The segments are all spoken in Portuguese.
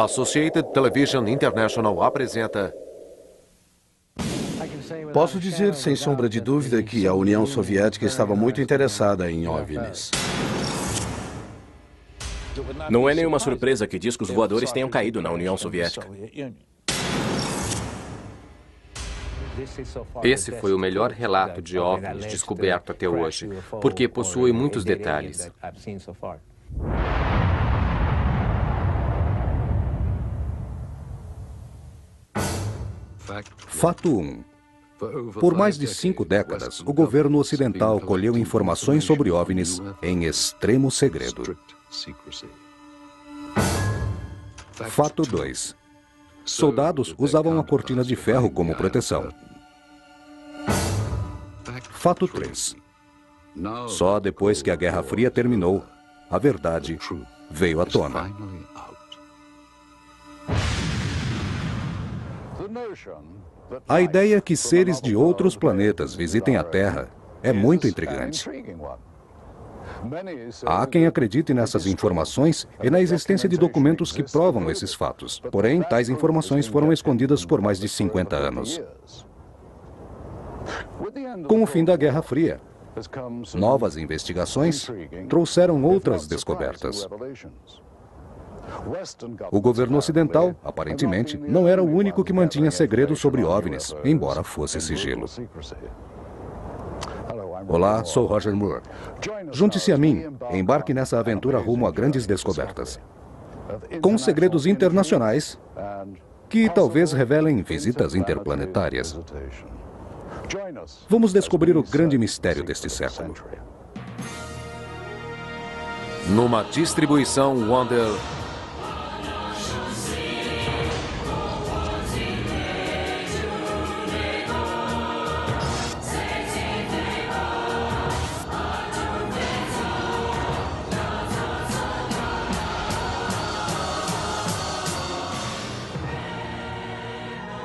Associated Television International apresenta... Posso dizer, sem sombra de dúvida, que a União Soviética estava muito interessada em OVNIs. Não é nenhuma surpresa que discos voadores tenham caído na União Soviética. Esse foi o melhor relato de OVNIs descoberto até hoje, porque possui muitos detalhes. Fato 1. Por mais de 5 décadas, o governo ocidental colheu informações sobre OVNIs em extremo segredo. Fato 2. Soldados usavam a cortina de ferro como proteção. Fato 3. Só depois que a Guerra Fria terminou, a verdade veio à tona. A ideia que seres de outros planetas visitem a Terra é muito intrigante. Há quem acredite nessas informações e na existência de documentos que provam esses fatos. Porém, tais informações foram escondidas por mais de 50 anos. Com o fim da Guerra Fria, novas investigações trouxeram outras descobertas. O governo ocidental, aparentemente, não era o único que mantinha segredos sobre OVNIs, embora fosse sigilo. Olá, sou Roger Moore. Junte-se a mim e embarque nessa aventura rumo a grandes descobertas, com segredos internacionais que talvez revelem visitas interplanetárias. Vamos descobrir o grande mistério deste século. Numa distribuição Wonder...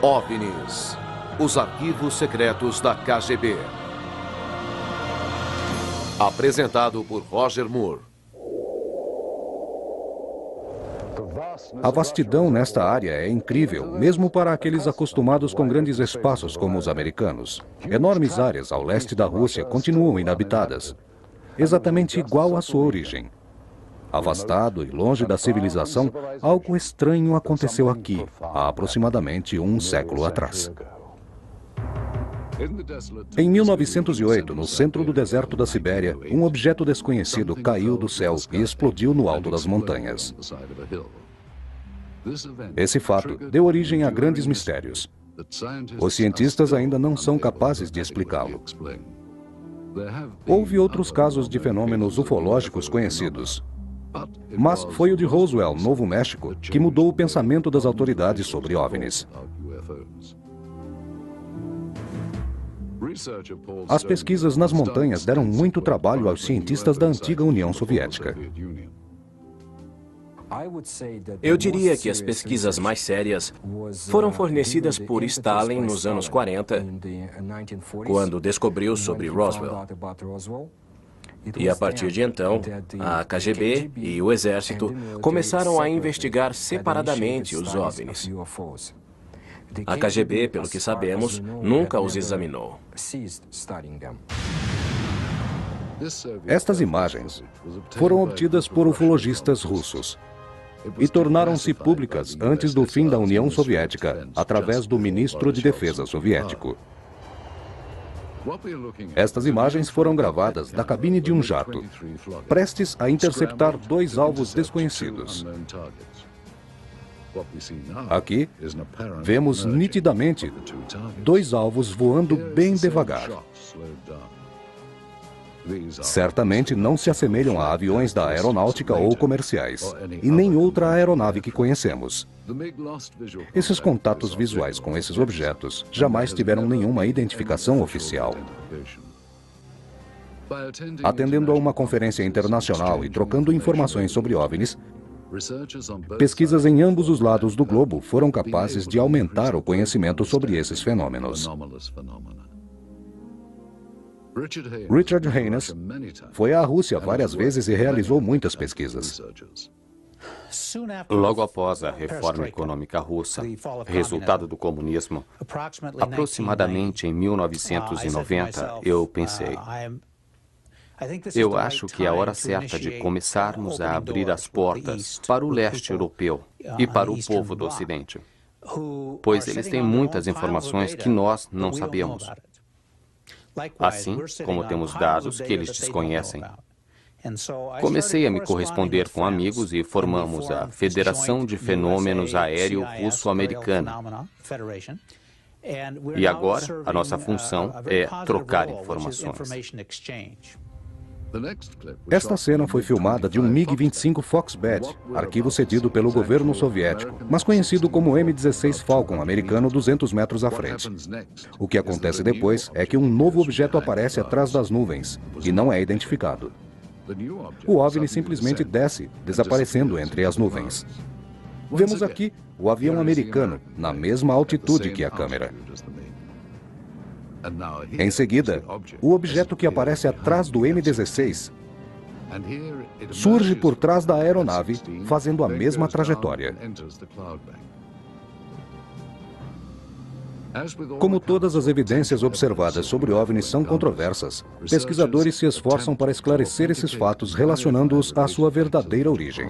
OVNIs, os arquivos secretos da KGB. Apresentado por Roger Moore. A vastidão nesta área é incrível, mesmo para aqueles acostumados com grandes espaços como os americanos. Enormes áreas ao leste da Rússia continuam inabitadas, exatamente igual à sua origem. Afastado e longe da civilização, algo estranho aconteceu aqui, há aproximadamente um século atrás. Em 1908, no centro do deserto da Sibéria, um objeto desconhecido caiu do céu e explodiu no alto das montanhas. Esse fato deu origem a grandes mistérios. Os cientistas ainda não são capazes de explicá-lo. Houve outros casos de fenômenos ufológicos conhecidos, mas foi o de Roswell, Novo México, que mudou o pensamento das autoridades sobre OVNIs. As pesquisas nas montanhas deram muito trabalho aos cientistas da antiga União Soviética. Eu diria que as pesquisas mais sérias foram fornecidas por Stalin nos anos 40, quando descobriu sobre Roswell. E a partir de então, a KGB e o Exército começaram a investigar separadamente os OVNIs. A KGB, pelo que sabemos, nunca os examinou. Estas imagens foram obtidas por ufologistas russos e tornaram-se públicas antes do fim da União Soviética, através do ministro de Defesa soviético. Estas imagens foram gravadas da cabine de um jato, prestes a interceptar 2 alvos desconhecidos. Aqui, vemos nitidamente 2 alvos voando bem devagar. Certamente não se assemelham a aviões da aeronáutica ou comerciais, e nem outra aeronave que conhecemos. Esses contatos visuais com esses objetos jamais tiveram nenhuma identificação oficial. Atendendo a uma conferência internacional e trocando informações sobre OVNIs, pesquisas em ambos os lados do globo foram capazes de aumentar o conhecimento sobre esses fenômenos. Richard Haynes foi à Rússia várias vezes e realizou muitas pesquisas. Logo após a reforma econômica russa, resultado do comunismo, aproximadamente em 1990, eu pensei, eu acho que é a hora certa de começarmos a abrir as portas para o leste europeu e para o povo do Ocidente, pois eles têm muitas informações que nós não sabemos, assim como temos dados que eles desconhecem. Comecei a me corresponder com amigos e formamos a Federação de Fenômenos Aéreo Russo-Americana. E agora, a nossa função é trocar informações. Esta cena foi filmada de um MiG-25 Foxbat, arquivo cedido pelo governo soviético, mas conhecido como M-16 Falcon americano 200 metros à frente. O que acontece depois é que um novo objeto aparece atrás das nuvens e não é identificado. O OVNI simplesmente desce, desaparecendo entre as nuvens. Vemos aqui o avião americano, na mesma altitude que a câmera. Em seguida, o objeto que aparece atrás do M-16 surge por trás da aeronave, fazendo a mesma trajetória. Como todas as evidências observadas sobre OVNIs são controversas, pesquisadores se esforçam para esclarecer esses fatos relacionando-os à sua verdadeira origem.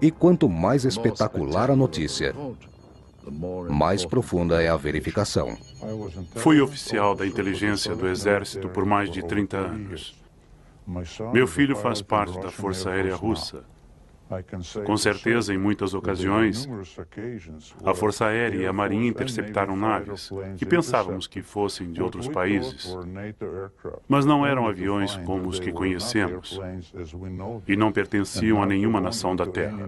E quanto mais espetacular a notícia, mais profunda é a verificação. Fui oficial da inteligência do Exército por mais de 30 anos. Meu filho faz parte da Força Aérea Russa. Com certeza, em muitas ocasiões, a Força Aérea e a Marinha interceptaram naves que pensávamos que fossem de outros países, mas não eram aviões como os que conhecemos e não pertenciam a nenhuma nação da Terra.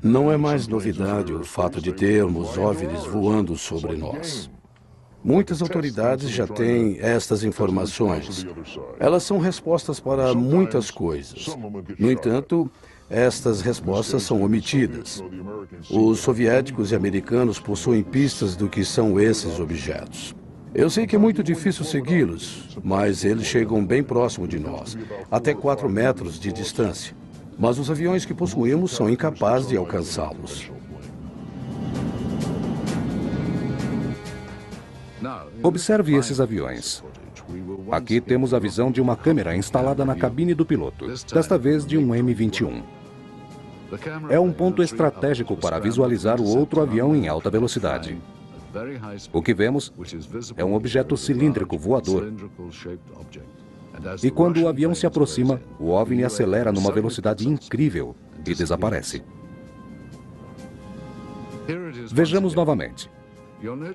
Não é mais novidade o fato de termos OVNIs voando sobre nós. Muitas autoridades já têm estas informações. Elas são respostas para muitas coisas. No entanto, estas respostas são omitidas. Os soviéticos e americanos possuem pistas do que são esses objetos. Eu sei que é muito difícil segui-los, mas eles chegam bem próximo de nós, até 4 metros de distância. Mas os aviões que possuímos são incapazes de alcançá-los. Observe esses aviões. Aqui temos a visão de uma câmera instalada na cabine do piloto, desta vez de um M-21. É um ponto estratégico para visualizar o outro avião em alta velocidade. O que vemos é um objeto cilíndrico voador. E quando o avião se aproxima, o OVNI acelera numa velocidade incrível e desaparece. Vejamos novamente.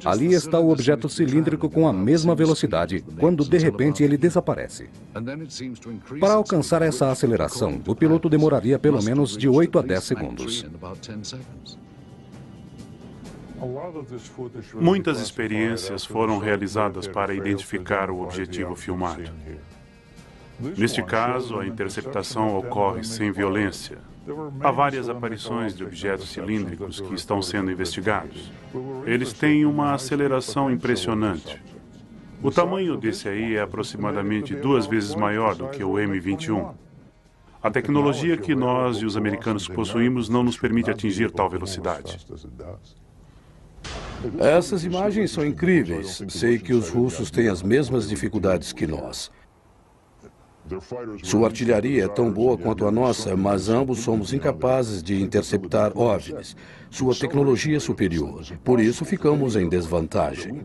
Ali está o objeto cilíndrico com a mesma velocidade, quando de repente ele desaparece. Para alcançar essa aceleração, o piloto demoraria pelo menos de 8 a 10 segundos. Muitas experiências foram realizadas para identificar o objetivo filmado. Neste caso, a interceptação ocorre sem violência. Há várias aparições de objetos cilíndricos que estão sendo investigados. Eles têm uma aceleração impressionante. O tamanho desse aí é aproximadamente 2 vezes maior do que o M-21. A tecnologia que nós e os americanos possuímos não nos permite atingir tal velocidade. Essas imagens são incríveis. Sei que os russos têm as mesmas dificuldades que nós. Sua artilharia é tão boa quanto a nossa, mas ambos somos incapazes de interceptar OVNIs. Sua tecnologia é superior. Por isso ficamos em desvantagem.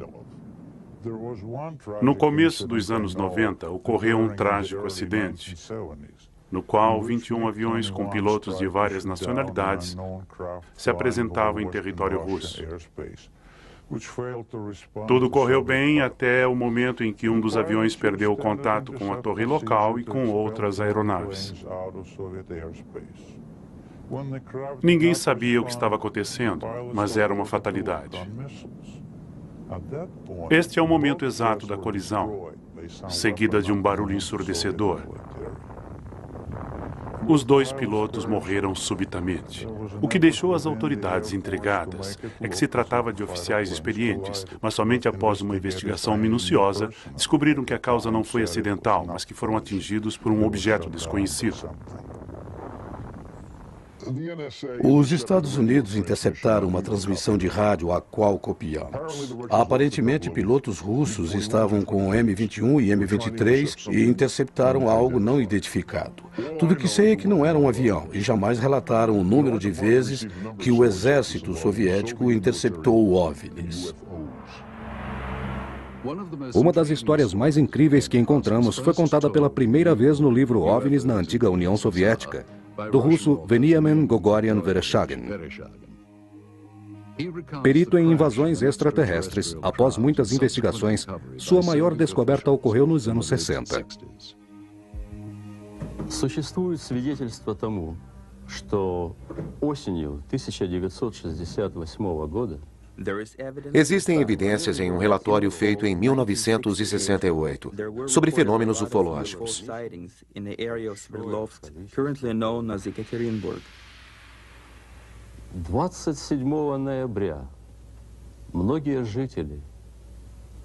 No começo dos anos 90, ocorreu um trágico acidente, no qual 21 aviões com pilotos de várias nacionalidades se apresentavam em território russo. Tudo correu bem até o momento em que um dos aviões perdeu o contato com a torre local e com outras aeronaves. Ninguém sabia o que estava acontecendo, mas era uma fatalidade. Este é o momento exato da colisão, seguida de um barulho ensurdecedor. Os 2 pilotos morreram subitamente. O que deixou as autoridades intrigadas é que se tratava de oficiais experientes, mas somente após uma investigação minuciosa descobriram que a causa não foi acidental, mas que foram atingidos por um objeto desconhecido. Os Estados Unidos interceptaram uma transmissão de rádio a qual copiamos. Aparentemente, pilotos russos estavam com M-21 e M-23 e interceptaram algo não identificado. Tudo que sei é que não era um avião e jamais relataram o número de vezes que o exército soviético interceptou OVNIs. Uma das histórias mais incríveis que encontramos foi contada pela primeira vez no livro OVNIs na antiga União Soviética, do russo Veniamin Gogorian Vereshchagin. Perito em invasões extraterrestres, após muitas investigações, sua maior descoberta ocorreu nos anos 60. Существует свидетельство тому, что осенью 1968 года Existem evidências em um relatório feito em 1968 sobre fenômenos ufológicos. 27 ноября многие жители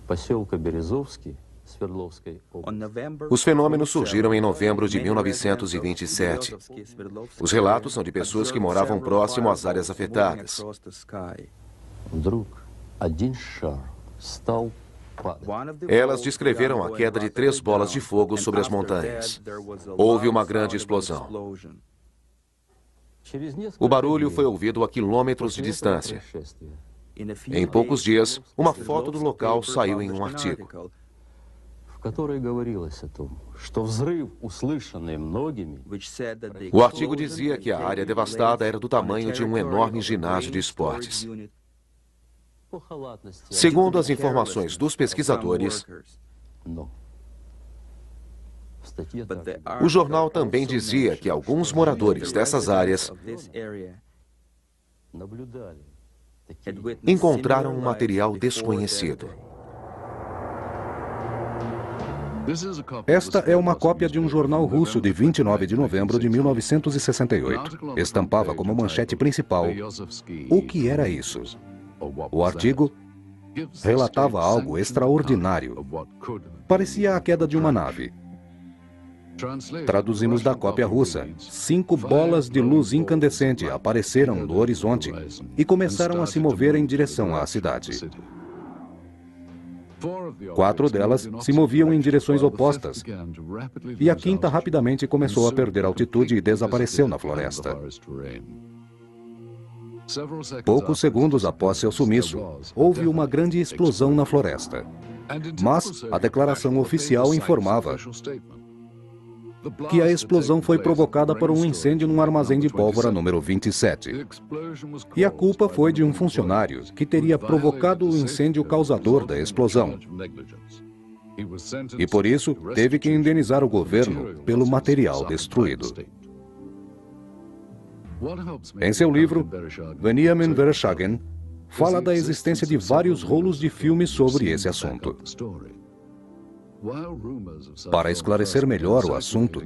поселка Березовский Свердловской области. Os fenômenos surgiram em novembro de 1927. Os relatos são de pessoas que moravam próximo às áreas afetadas. Вдруг один шар стал падать. Elas descreveram a queda de 3 bolas de fogo sobre as montanhas. Houve uma grande explosão. O barulho foi ouvido a quilômetros de distância. Em poucos dias, uma foto do local saiu em um artigo. В которой говорилось о том, что взрыв, услышанный многими, O artigo dizia que a área devastada era do tamanho de um enorme ginásio de esportes. Segundo as informações dos pesquisadores, o jornal também dizia que alguns moradores dessas áreas encontraram um material desconhecido. Esta é uma cópia de um jornal russo de 29 de novembro de 1968. Estampava como manchete principal: o que era isso? O artigo relatava algo extraordinário. Parecia a queda de uma nave. Traduzimos da cópia russa. 5 bolas de luz incandescente apareceram no horizonte e começaram a se mover em direção à cidade. 4 delas se moviam em direções opostas, e a quinta rapidamente começou a perder altitude e desapareceu na floresta. Poucos segundos após seu sumiço, houve uma grande explosão na floresta. Mas a declaração oficial informava que a explosão foi provocada por um incêndio num armazém de pólvora número 27. E a culpa foi de um funcionário que teria provocado o incêndio causador da explosão. E por isso, teve que indenizar o governo pelo material destruído. Em seu livro, Veniamin Vereshchagin fala da existência de vários rolos de filmes sobre esse assunto. Para esclarecer melhor o assunto,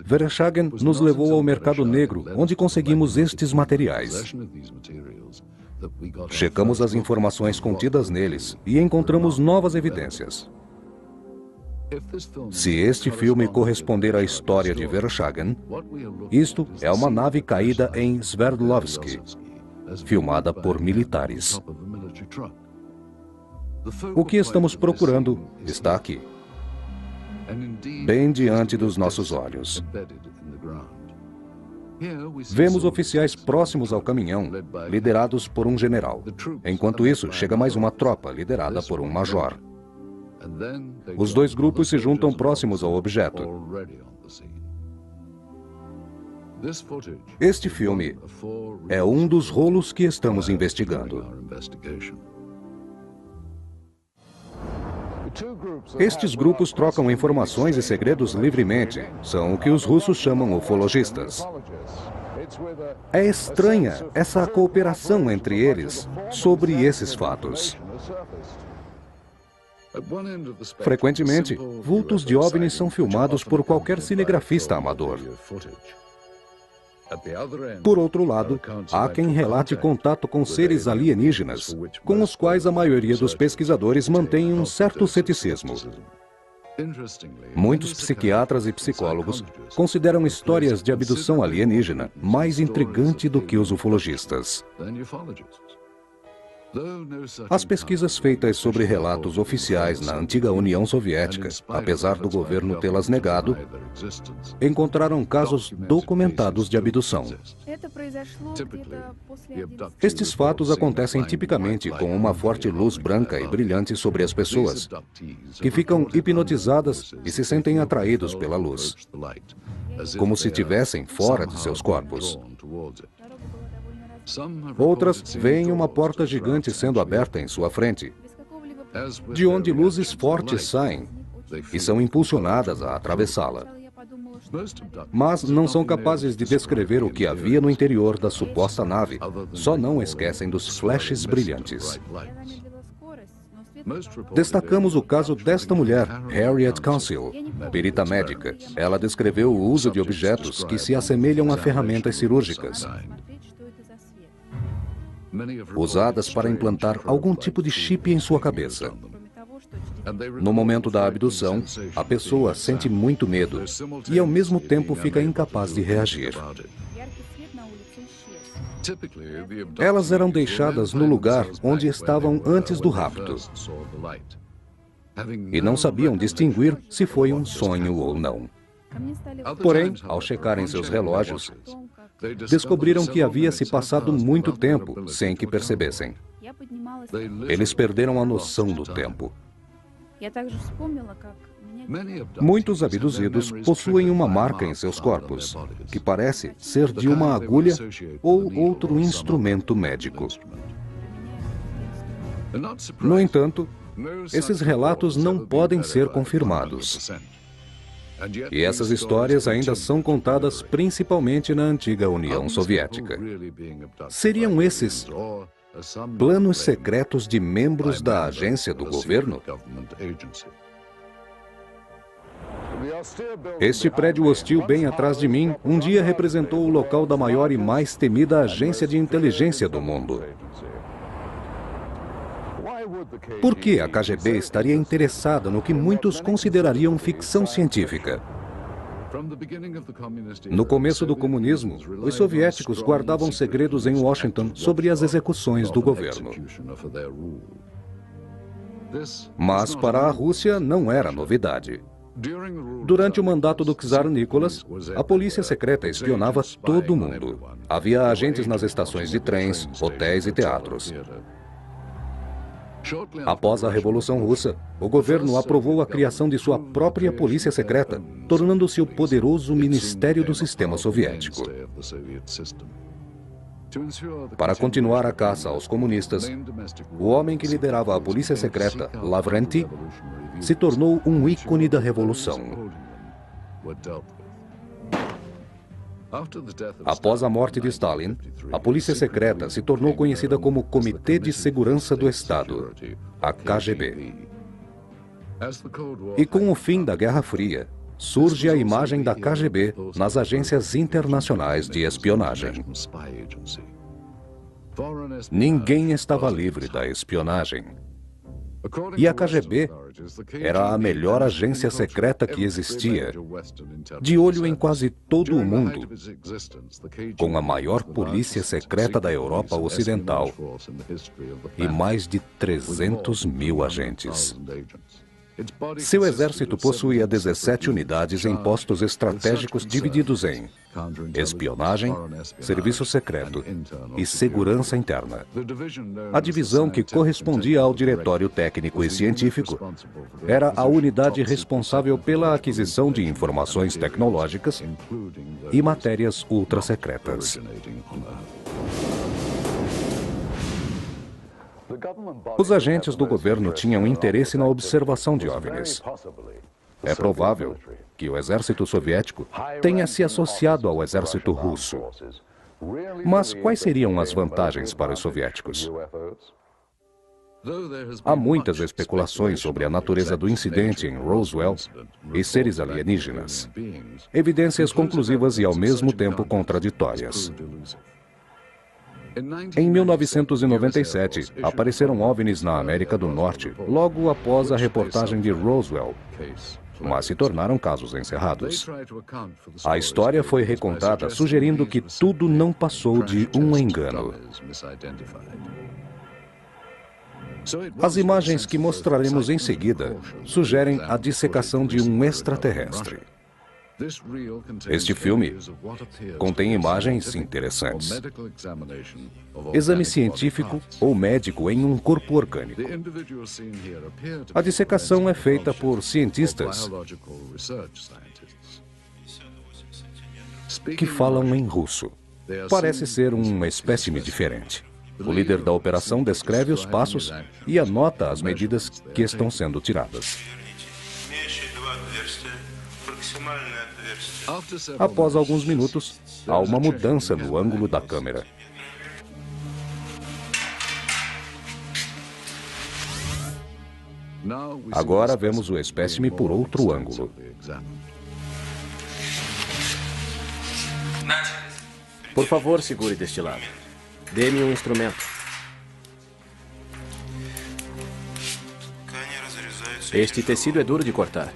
Vereshchagin nos levou ao mercado negro, onde conseguimos estes materiais. Checamos as informações contidas neles e encontramos novas evidências. Se este filme corresponder à história de Vereshchagin, isto é uma nave caída em Sverdlovsk, filmada por militares. O que estamos procurando está aqui, bem diante dos nossos olhos. Vemos oficiais próximos ao caminhão, liderados por um general. Enquanto isso, chega mais uma tropa, liderada por um major. Os 2 grupos se juntam próximos ao objeto. Este filme é um dos rolos que estamos investigando. Estes grupos trocam informações e segredos livremente. São o que os russos chamam ufologistas. É estranha essa cooperação entre eles sobre esses fatos. Frequentemente, vultos de OVNIs são filmados por qualquer cinegrafista amador. Por outro lado, há quem relate contato com seres alienígenas, com os quais a maioria dos pesquisadores mantém um certo ceticismo. Muitos psiquiatras e psicólogos consideram histórias de abdução alienígena mais intrigante do que os ufologistas. As pesquisas feitas sobre relatos oficiais na antiga União Soviética, apesar do governo tê-las negado, encontraram casos documentados de abdução. Estes fatos acontecem tipicamente com uma forte luz branca e brilhante sobre as pessoas, que ficam hipnotizadas e se sentem atraídos pela luz, como se estivessem fora de seus corpos. Outras veem uma porta gigante sendo aberta em sua frente, de onde luzes fortes saem e são impulsionadas a atravessá-la. Mas não são capazes de descrever o que havia no interior da suposta nave, só não esquecem dos flashes brilhantes. Destacamos o caso desta mulher, Harriet Council, perita médica. Ela descreveu o uso de objetos que se assemelham a ferramentas cirúrgicas, usadas para implantar algum tipo de chip em sua cabeça. No momento da abdução, a pessoa sente muito medo e ao mesmo tempo fica incapaz de reagir. Elas eram deixadas no lugar onde estavam antes do rapto e não sabiam distinguir se foi um sonho ou não. Porém, ao checarem seus relógios, descobriram que havia se passado muito tempo sem que percebessem. Eles perderam a noção do tempo. Muitos abduzidos possuem uma marca em seus corpos, que parece ser de uma agulha ou outro instrumento médico. No entanto, esses relatos não podem ser confirmados. E essas histórias ainda são contadas principalmente na antiga União Soviética. Seriam esses planos secretos de membros da agência do governo? Este prédio hostil bem atrás de mim um dia representou o local da maior e mais temida agência de inteligência do mundo. Por que a KGB estaria interessada no que muitos considerariam ficção científica? No começo do comunismo, os soviéticos guardavam segredos em Washington sobre as execuções do governo. Mas para a Rússia não era novidade. Durante o mandato do czar Nicholas, a polícia secreta espionava todo mundo. Havia agentes nas estações de trens, hotéis e teatros. Após a Revolução Russa, o governo aprovou a criação de sua própria polícia secreta, tornando-se o poderoso Ministério do Sistema Soviético. Para continuar a caça aos comunistas, o homem que liderava a polícia secreta, Lavrenti, se tornou um ícone da Revolução. Após a morte de Stalin, a polícia secreta se tornou conhecida como Comitê de Segurança do Estado, a KGB. E com o fim da Guerra Fria, surge a imagem da KGB nas agências internacionais de espionagem. Ninguém estava livre da espionagem. E a KGB era a melhor agência secreta que existia, de olho em quase todo o mundo, com a maior polícia secreta da Europa Ocidental e mais de 300 mil agentes. Seu exército possuía 17 unidades em postos estratégicos divididos em espionagem, serviço secreto e segurança interna. A divisão que correspondia ao Diretório Técnico e Científico era a unidade responsável pela aquisição de informações tecnológicas e matérias ultrasecretas. Os agentes do governo tinham interesse na observação de OVNIs. É provável que o exército soviético tenha se associado ao exército russo. Mas quais seriam as vantagens para os soviéticos? Há muitas especulações sobre a natureza do incidente em Roswell e seres alienígenas. Evidências conclusivas e ao mesmo tempo contraditórias. Em 1997, apareceram OVNIs na América do Norte, logo após a reportagem de Roswell, mas se tornaram casos encerrados. A história foi recontada sugerindo que tudo não passou de um engano. As imagens que mostraremos em seguida sugerem a dissecação de um extraterrestre. Este filme contém imagens interessantes. Exame científico ou médico em um corpo orgânico. A dissecação é feita por cientistas que falam em russo. Parece ser um espécime diferente. O líder da operação descreve os passos e anota as medidas que estão sendo tiradas. Após alguns minutos, há uma mudança no ângulo da câmera. Agora vemos o espécime por outro ângulo. Por favor, segure deste lado. Dê-me um instrumento. Este tecido é duro de cortar.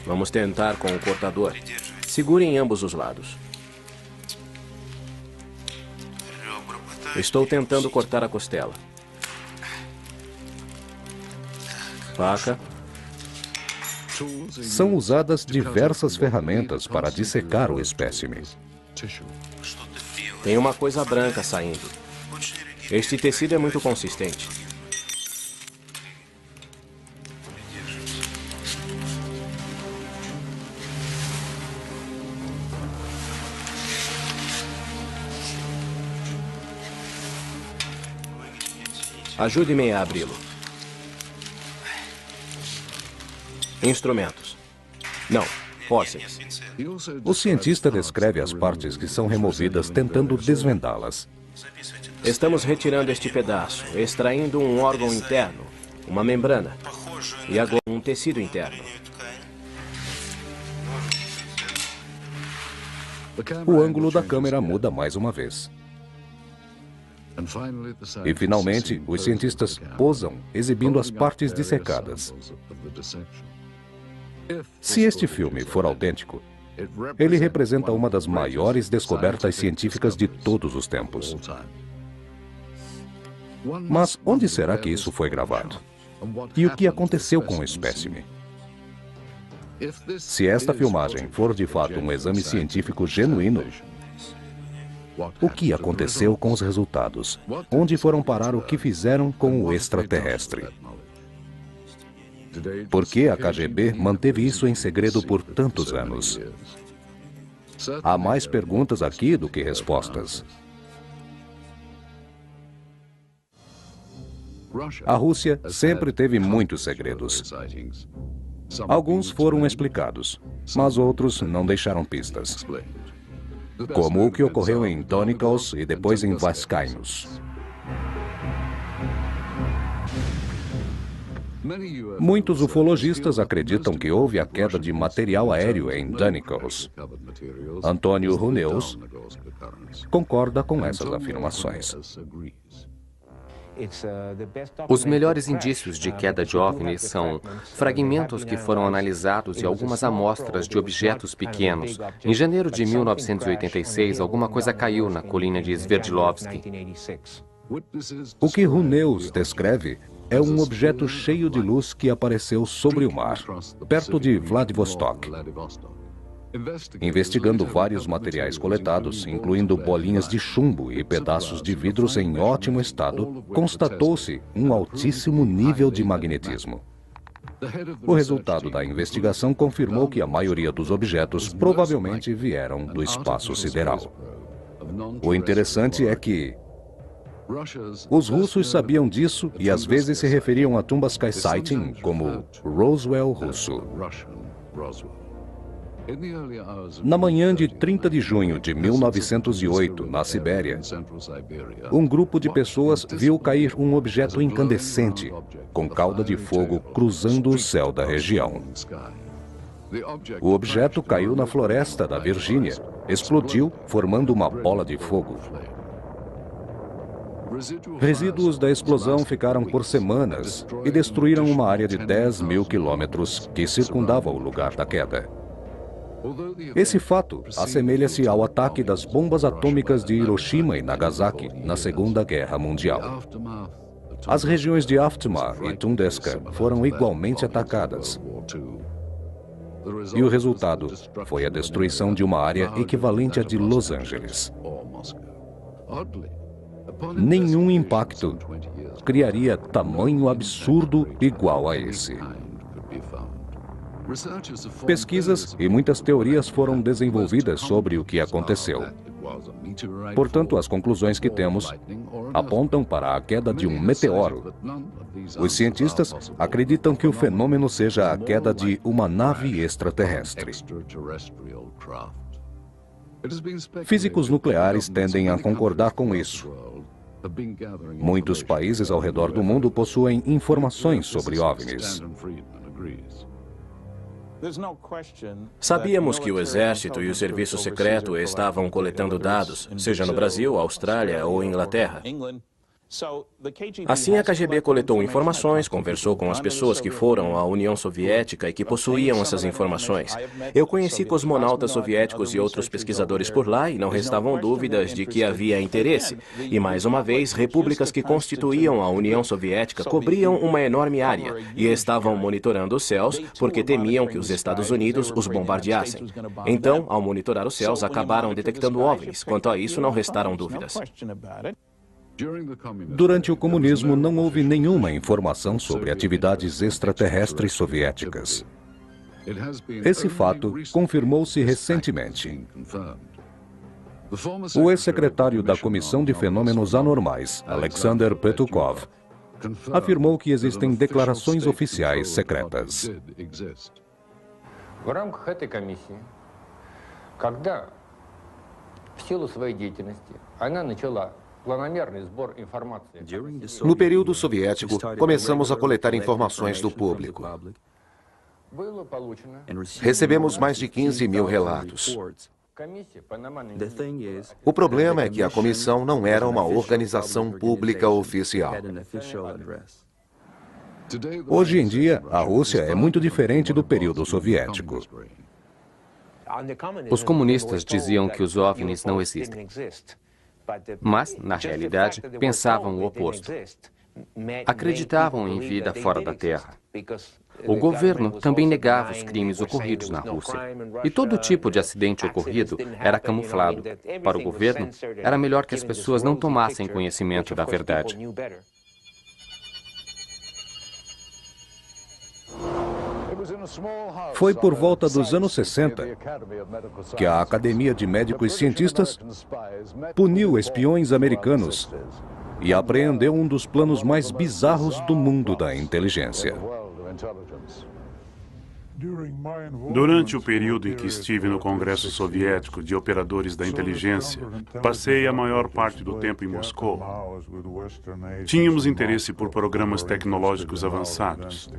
Vamos tentar com o cortador. Segure em ambos os lados. Estou tentando cortar a costela. Faca. São usadas diversas ferramentas para dissecar o espécime. Tem uma coisa branca saindo. Este tecido é muito consistente. Ajude-me a abri-lo. Instrumentos. Não, fósseis. O cientista descreve as partes que são removidas tentando desvendá-las. Estamos retirando este pedaço, extraindo um órgão interno, uma membrana, e agora um tecido interno. O ângulo da câmera muda mais uma vez. E, finalmente, os cientistas posam, exibindo as partes dissecadas. Se este filme for autêntico, ele representa uma das maiores descobertas científicas de todos os tempos. Mas onde será que isso foi gravado? E o que aconteceu com o espécime? Se esta filmagem for de fato um exame científico genuíno, o que aconteceu com os resultados? Onde foram parar o que fizeram com o extraterrestre? Por que a KGB manteve isso em segredo por tantos anos? Há mais perguntas aqui do que respostas. A Rússia sempre teve muitos segredos. Alguns foram explicados, mas outros não deixaram pistas. Como o que ocorreu em Donikos e depois em Vascaínos. Muitos ufologistas acreditam que houve a queda de material aéreo em Donikos. Antônio Huneus concorda com essas afirmações. Os melhores indícios de queda de OVNIs são fragmentos que foram analisados e algumas amostras de objetos pequenos. Em janeiro de 1986, alguma coisa caiu na colina de Sverdlovsky. O que Huneus descreve é um objeto cheio de luz que apareceu sobre o mar, perto de Vladivostok. Investigando vários materiais coletados, incluindo bolinhas de chumbo e pedaços de vidros em ótimo estado, constatou-se um altíssimo nível de magnetismo. O resultado da investigação confirmou que a maioria dos objetos provavelmente vieram do espaço sideral. O interessante é que os russos sabiam disso e às vezes se referiam a Tumbaskaya Sighting como Roswell russo. Na manhã de 30 de junho de 1908, na Sibéria, um grupo de pessoas viu cair um objeto incandescente, com cauda de fogo cruzando o céu da região. O objeto caiu na floresta da Virgínia, explodiu, formando uma bola de fogo. Resíduos da explosão ficaram por semanas e destruíram uma área de 10 mil quilômetros que circundava o lugar da queda. Esse fato assemelha-se ao ataque das bombas atômicas de Hiroshima e Nagasaki na Segunda Guerra Mundial. As regiões de Aftermath e Tunguska foram igualmente atacadas. E o resultado foi a destruição de uma área equivalente à de Los Angeles. Nenhum impacto criaria tamanho absurdo igual a esse. Pesquisas e muitas teorias foram desenvolvidas sobre o que aconteceu. Portanto, as conclusões que temos apontam para a queda de um meteoro. Os cientistas acreditam que o fenômeno seja a queda de uma nave extraterrestre. Físicos nucleares tendem a concordar com isso. Muitos países ao redor do mundo possuem informações sobre OVNIs. Sabíamos que o Exército e o Serviço Secreto estavam coletando dados, seja no Brasil, Austrália ou Inglaterra. Assim, a KGB coletou informações, conversou com as pessoas que foram à União Soviética e que possuíam essas informações. Eu conheci cosmonautas soviéticos e outros pesquisadores por lá e não restavam dúvidas de que havia interesse. E, mais uma vez, repúblicas que constituíam a União Soviética cobriam uma enorme área e estavam monitorando os céus porque temiam que os Estados Unidos os bombardeassem. Então, ao monitorar os céus, acabaram detectando OVNIs. Quanto a isso, não restaram dúvidas. Durante o comunismo, não houve nenhuma informação sobre atividades extraterrestres soviéticas. Esse fato confirmou-se recentemente. O ex-secretário da Comissão de Fenômenos Anormais, Alexander Petukov, afirmou que existem declarações oficiais secretas. No período soviético, começamos a coletar informações do público. Recebemos mais de 15 mil relatos. O problema é que a comissão não era uma organização pública oficial. Hoje em dia, a Rússia é muito diferente do período soviético. Os comunistas diziam que os OVNIs não existem. Mas, na realidade, pensavam o oposto. Acreditavam em vida fora da Terra. O governo também negava os crimes ocorridos na Rússia. E todo tipo de acidente ocorrido era camuflado. Para o governo, era melhor que as pessoas não tomassem conhecimento da verdade. Foi por volta dos anos 60 que a Academia de Médicos Cientistas puniu espiões americanos e apreendeu um dos planos mais bizarros do mundo da inteligência. Durante o período em que estive no Congresso Soviético de Operadores da Inteligência, passei a maior parte do tempo em Moscou. Tínhamos interesse por programas tecnológicos avançados.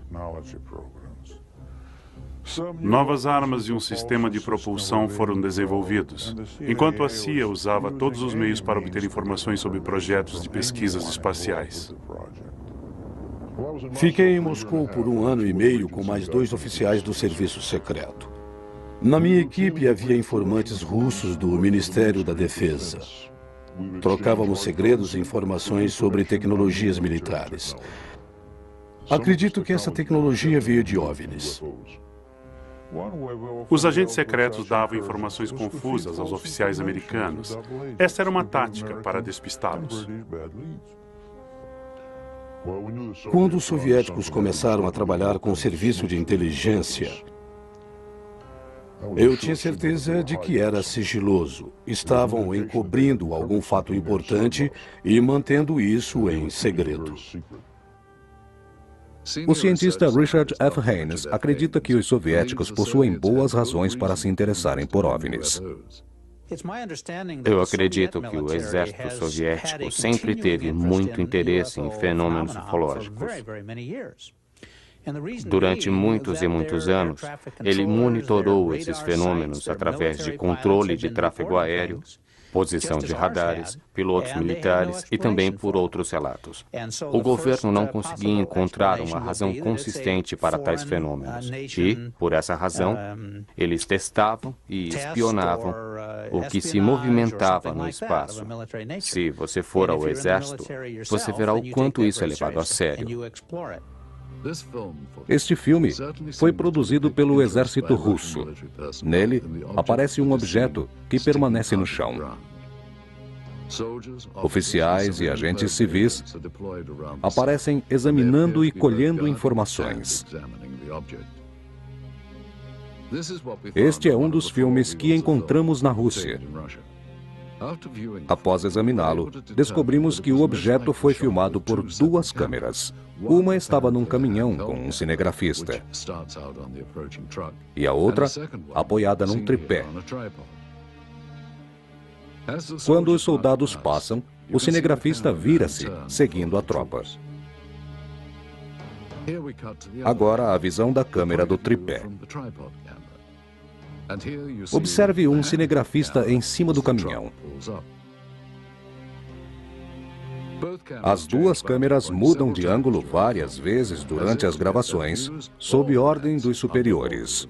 Novas armas e um sistema de propulsão foram desenvolvidos, enquanto a CIA usava todos os meios para obter informações sobre projetos de pesquisas espaciais. Fiquei em Moscou por 1 ano e meio com mais 2 oficiais do serviço secreto. Na minha equipe havia informantes russos do Ministério da Defesa. Trocávamos segredos e informações sobre tecnologias militares. Acredito que essa tecnologia veio de OVNIs. Os agentes secretos davam informações confusas aos oficiais americanos. Essa era uma tática para despistá-los. Quando os soviéticos começaram a trabalhar com o serviço de inteligência, eu tinha certeza de que era sigiloso. Estavam encobrindo algum fato importante e mantendo isso em segredo. O cientista Richard F. Haynes acredita que os soviéticos possuem boas razões para se interessarem por OVNIs. Eu acredito que o exército soviético sempre teve muito interesse em fenômenos ufológicos. Durante muitos e muitos anos, ele monitorou esses fenômenos através de controle de tráfego aéreo, posição de radares, pilotos militares e também por outros relatos. O governo não conseguia encontrar uma razão consistente para tais fenômenos e, por essa razão, eles testavam e espionavam o que se movimentava no espaço. Se você for ao exército, você verá o quanto isso é levado a sério. Este filme foi produzido pelo exército russo. Nele, aparece um objeto que permanece no chão. Oficiais e agentes civis aparecem examinando e colhendo informações. Este é um dos filmes que encontramos na Rússia. Após examiná-lo, descobrimos que o objeto foi filmado por duas câmeras. Uma estava num caminhão com um cinegrafista e a outra apoiada num tripé. Quando os soldados passam, o cinegrafista vira-se, seguindo a tropa. Agora a visão da câmera do tripé. Observe um cinegrafista em cima do caminhão. As duas câmeras mudam de ângulo várias vezes durante as gravações, sob ordem dos superiores.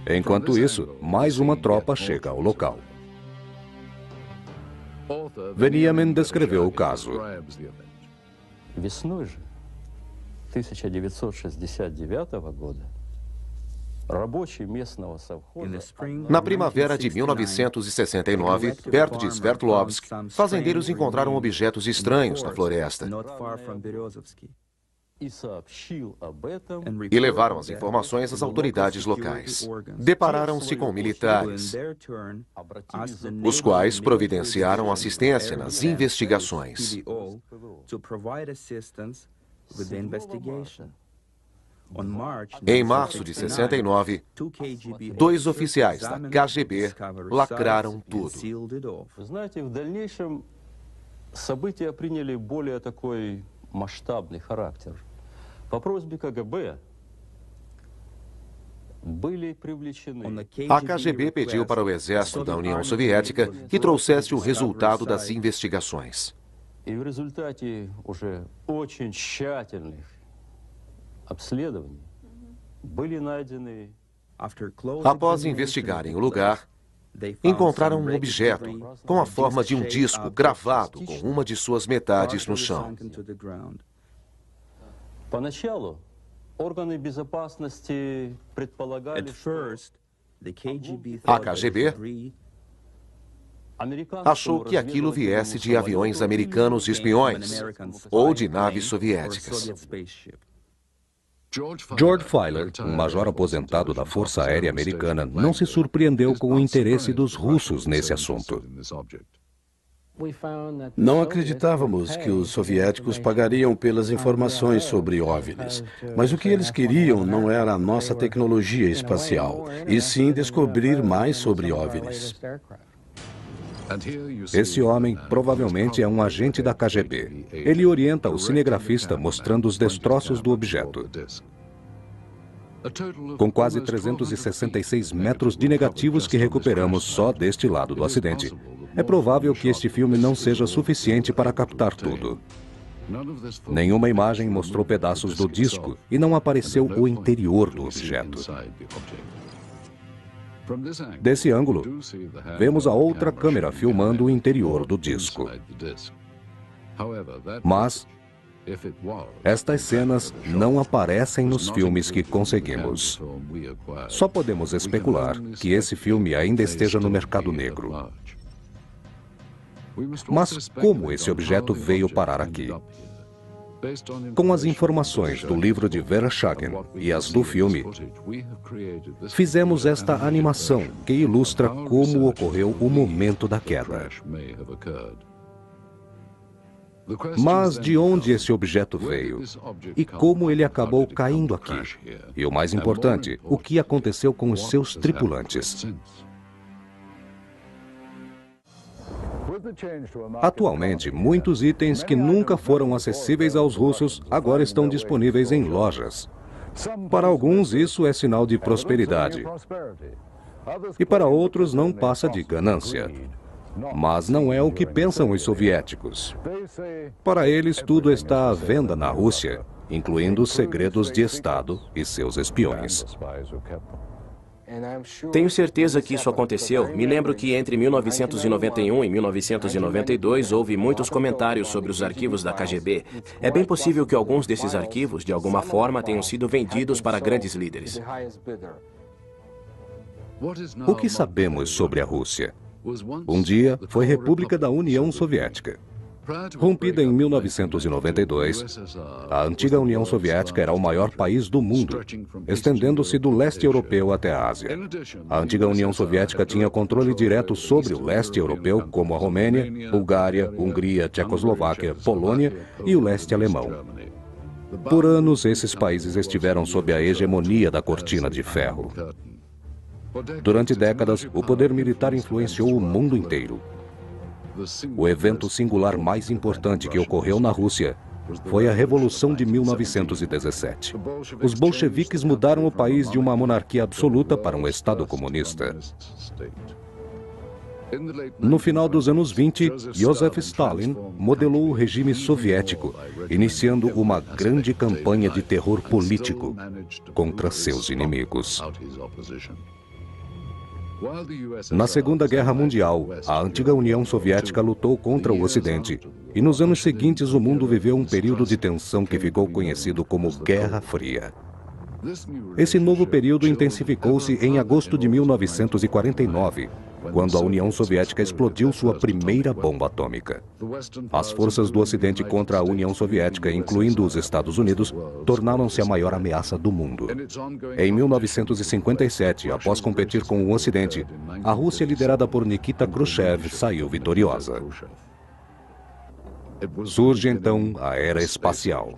Enquanto isso, mais uma tropa chega ao local. Veniamin descreveu o caso. Весной же 1969 года рабочие местного совхоза Na primavera de 1969, perto de Sverdlovsk, fazendeiros encontraram objetos estranhos na floresta и сообщил об этом e levaram as informações às autoridades locais. Depararam-se com militares, os quais providenciaram assistência nas investigações. Em março de 69, dois oficiais da KGB lacraram tudo. Вы знаете, в дальнейшем события приняли более такой масштабный характер. По просьбе КГБ были привлечены. A KGB pediu para o exército da União Soviética que trouxesse o resultado das investigações. И в результате уже очень tщательных обследований были найдены. Após investigarem o lugar, encontraram um objeto com a forma de um disco gravado com uma de suas metades no chão. Поначалу органы безопасности предполагали, что A KGB achou que aquilo viesse de aviões americanos espiões ou de naves soviéticas. George Filer, um major aposentado da Força Aérea Americana, não se surpreendeu com o interesse dos russos nesse assunto. Não acreditávamos que os soviéticos pagariam pelas informações sobre OVNIs, mas o que eles queriam não era a nossa tecnologia espacial, e sim descobrir mais sobre OVNIs. Esse homem provavelmente é um agente da KGB. Ele orienta o cinegrafista mostrando os destroços do objeto. Com quase 366 metros de negativos que recuperamos só deste lado do acidente, é provável que este filme não seja suficiente para captar tudo. Nenhuma imagem mostrou pedaços do disco e não apareceu o interior do objeto. Desse ângulo, vemos a outra câmera filmando o interior do disco. Mas estas cenas não aparecem nos filmes que conseguimos. Só podemos especular que esse filme ainda esteja no mercado negro. Mas como esse objeto veio parar aqui? Com as informações do livro de Vereshchagin e as do filme, fizemos esta animação que ilustra como ocorreu o momento da queda. Mas de onde esse objeto veio? E como ele acabou caindo aqui? E o mais importante, o que aconteceu com os seus tripulantes? Atualmente, muitos itens que nunca foram acessíveis aos russos agora estão disponíveis em lojas. Para alguns, isso é sinal de prosperidade. E para outros, não passa de ganância. Mas não é o que pensam os soviéticos. Para eles, tudo está à venda na Rússia, incluindo os segredos de Estado e seus espiões. Tenho certeza que isso aconteceu. Me lembro que entre 1991 e 1992 houve muitos comentários sobre os arquivos da KGB. É bem possível que alguns desses arquivos, de alguma forma, tenham sido vendidos para grandes líderes. O que sabemos sobre a Rússia? Um dia, foi República da União Soviética. Rompida em 1992, a antiga União Soviética era o maior país do mundo, estendendo-se do leste europeu até a Ásia. A antiga União Soviética tinha controle direto sobre o leste europeu, como a Romênia, Bulgária, Hungria, Tchecoslováquia, Polônia e o leste alemão. Por anos, esses países estiveram sob a hegemonia da cortina de ferro. Durante décadas, o poder militar influenciou o mundo inteiro. O evento singular mais importante que ocorreu na Rússia foi a Revolução de 1917. Os bolcheviques mudaram o país de uma monarquia absoluta para um Estado comunista. No final dos anos 20, Joseph Stalin modelou o regime soviético, iniciando uma grande campanha de terror político contra seus inimigos. Na Segunda Guerra Mundial, a antiga União Soviética lutou contra o Ocidente, e nos anos seguintes o mundo viveu um período de tensão que ficou conhecido como Guerra Fria. Esse novo período intensificou-se em agosto de 1949, quando a União Soviética explodiu sua primeira bomba atômica. As forças do Ocidente contra a União Soviética, incluindo os Estados Unidos, tornaram-se a maior ameaça do mundo. Em 1957, após competir com o Ocidente, a Rússia liderada por Nikita Khrushchev saiu vitoriosa. Surge então a Era Espacial.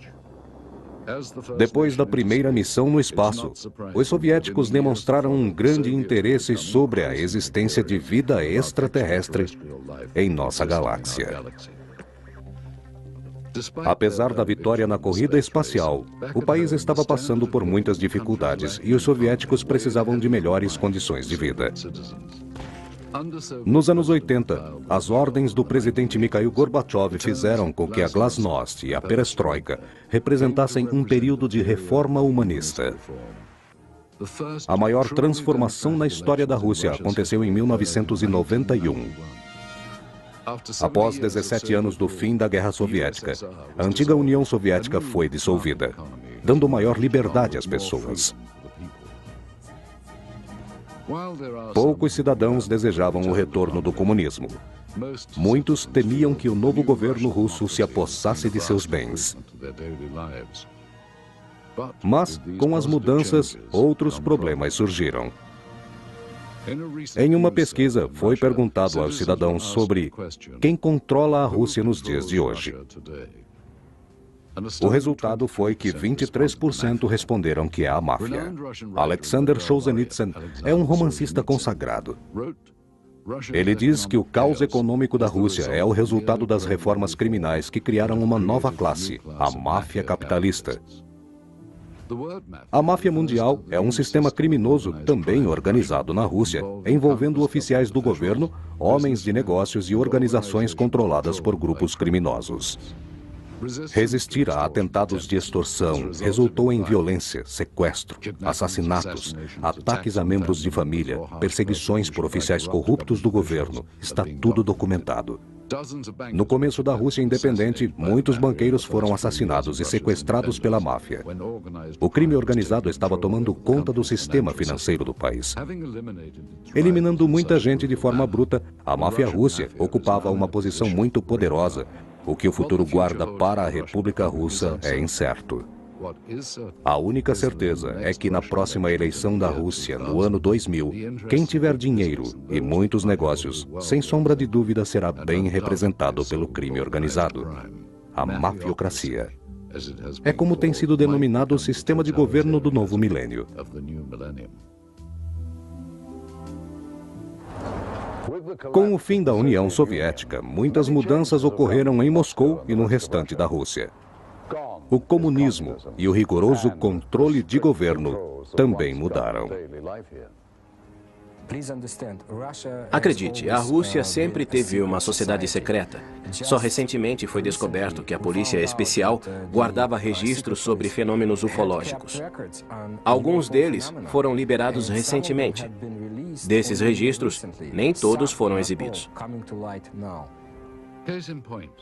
Depois da primeira missão no espaço, os soviéticos demonstraram um grande interesse sobre a existência de vida extraterrestre em nossa galáxia. Apesar da vitória na corrida espacial, o país estava passando por muitas dificuldades e os soviéticos precisavam de melhores condições de vida. Nos anos 80, as ordens do presidente Mikhail Gorbachev fizeram com que a Glasnost e a Perestroika representassem um período de reforma humanista. A maior transformação na história da Rússia aconteceu em 1991. Após 17 anos do fim da Guerra Soviética, a antiga União Soviética foi dissolvida, dando maior liberdade às pessoas. Poucos cidadãos desejavam o retorno do comunismo. Muitos temiam que o novo governo russo se apossasse de seus bens. Mas, com as mudanças, outros problemas surgiram. Em uma pesquisa, foi perguntado aos cidadãos sobre quem controla a Rússia nos dias de hoje. O resultado foi que 23% responderam que é a máfia. Alexander Solzhenitsyn é um romancista consagrado. Ele diz que o caos econômico da Rússia é o resultado das reformas criminais que criaram uma nova classe, a máfia capitalista. A máfia mundial é um sistema criminoso também organizado na Rússia, envolvendo oficiais do governo, homens de negócios e organizações controladas por grupos criminosos. Resistir a atentados de extorsão resultou em violência, sequestro, assassinatos, ataques a membros de família, perseguições por oficiais corruptos do governo. Está tudo documentado. No começo da Rússia independente, muitos banqueiros foram assassinados e sequestrados pela máfia. O crime organizado estava tomando conta do sistema financeiro do país. Eliminando muita gente de forma bruta, a máfia russa ocupava uma posição muito poderosa. O que o futuro guarda para a República Russa é incerto. A única certeza é que na próxima eleição da Rússia, no ano 2000, quem tiver dinheiro e muitos negócios, sem sombra de dúvida será bem representado pelo crime organizado. a mafiocracia. É como tem sido denominado o sistema de governo do novo milênio. Com o fim da União Soviética, muitas mudanças ocorreram em Moscou e no restante da Rússia. O comunismo e o rigoroso controle de governo também mudaram. Acredite, a Rússia sempre teve uma sociedade secreta. Só recentemente foi descoberto que a polícia especial guardava registros sobre fenômenos ufológicos. Alguns deles foram liberados recentemente. Desses registros, nem todos foram exibidos.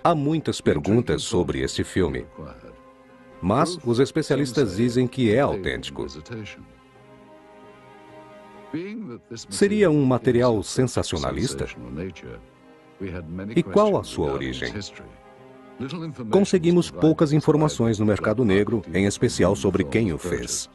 Há muitas perguntas sobre este filme, mas os especialistas dizem que é autêntico. Seria um material sensacionalista? E qual a sua origem? Conseguimos poucas informações no mercado negro, em especial sobre quem o fez.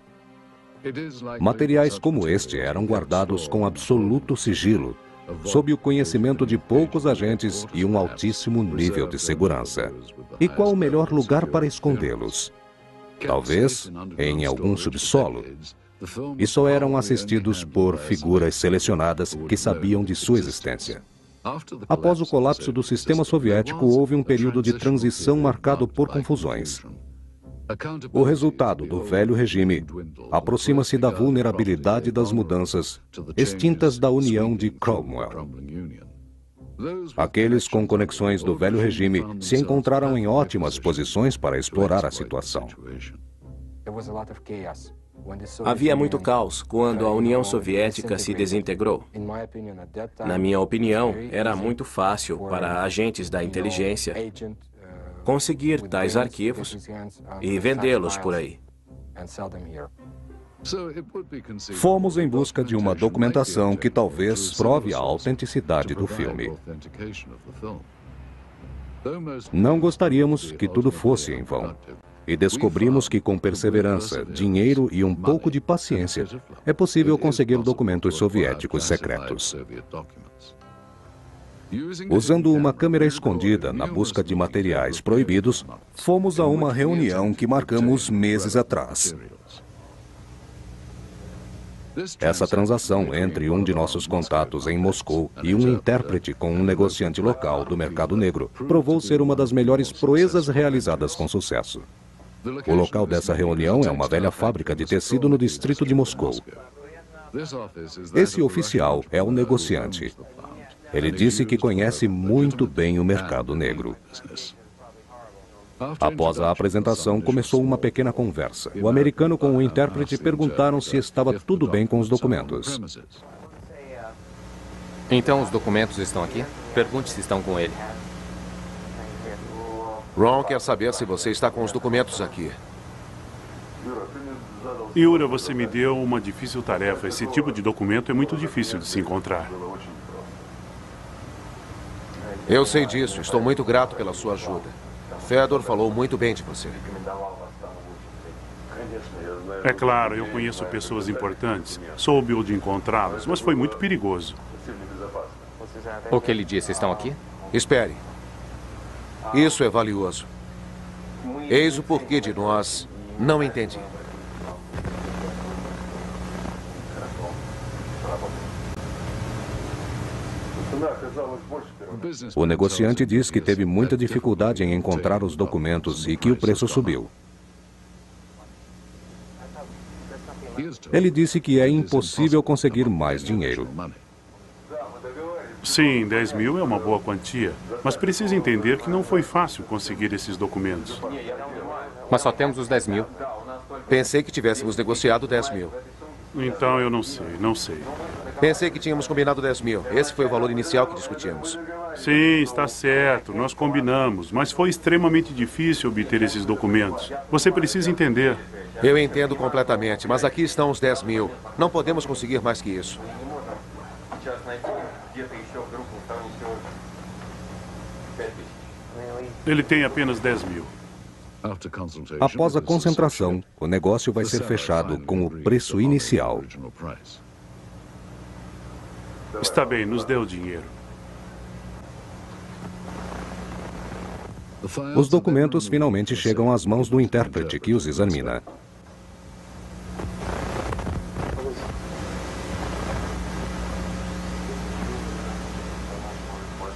Materiais como este eram guardados com absoluto sigilo, sob o conhecimento de poucos agentes e um altíssimo nível de segurança. E qual o melhor lugar para escondê-los? Talvez em algum subsolo. E só eram assistidos por figuras selecionadas que sabiam de sua existência. Após o colapso do sistema soviético, houve um período de transição marcado por confusões. O resultado do velho regime aproxima-se da vulnerabilidade das mudanças extintas da União de Cromwell. Aqueles com conexões do velho regime se encontraram em ótimas posições para explorar a situação. Havia muito caos quando a União Soviética se desintegrou. Na minha opinião, era muito fácil para agentes da inteligência conseguir tais arquivos e vendê-los por aí. Fomos em busca de uma documentação que talvez prove a autenticidade do filme. Não gostaríamos que tudo fosse em vão. E descobrimos que com perseverança, dinheiro e um pouco de paciência, é possível conseguir documentos soviéticos secretos. Usando uma câmera escondida na busca de materiais proibidos, fomos a uma reunião que marcamos meses atrás. Essa transação entre um de nossos contatos em Moscou e um intérprete com um negociante local do mercado negro provou ser uma das melhores proezas realizadas com sucesso. O local dessa reunião é uma velha fábrica de tecido no distrito de Moscou. Esse oficial é o negociante. Ele disse que conhece muito bem o mercado negro. Após a apresentação, começou uma pequena conversa. O americano com o intérprete perguntaram se estava tudo bem com os documentos. Então os documentos estão aqui? Pergunte se estão com ele. Ron quer saber se você está com os documentos aqui. Yura, você me deu uma difícil tarefa. Esse tipo de documento é muito difícil de se encontrar. Eu sei disso. Estou muito grato pela sua ajuda. Fedor falou muito bem de você. É claro, eu conheço pessoas importantes. Soube onde encontrá-los, mas foi muito perigoso. O que ele disse? Estão aqui? Espere. Isso é valioso. Eis o porquê de nós. Não entendi. O negociante diz que teve muita dificuldade em encontrar os documentos e que o preço subiu. Ele disse que é impossível conseguir mais dinheiro. Sim, 10 mil é uma boa quantia, mas precisa entender que não foi fácil conseguir esses documentos. Mas só temos os 10 mil. Pensei que tivéssemos negociado 10 mil. Então eu não sei. Pensei que tínhamos combinado 10 mil. Esse foi o valor inicial que discutimos. Sim, está certo, nós combinamos, mas foi extremamente difícil obter esses documentos. Você precisa entender. Eu entendo completamente, mas aqui estão os 10 mil. Não podemos conseguir mais que isso. Ele tem apenas 10 mil. Após a concentração, o negócio vai ser fechado com o preço inicial. Está bem, nos dê o dinheiro. Os documentos finalmente chegam às mãos do intérprete que os examina.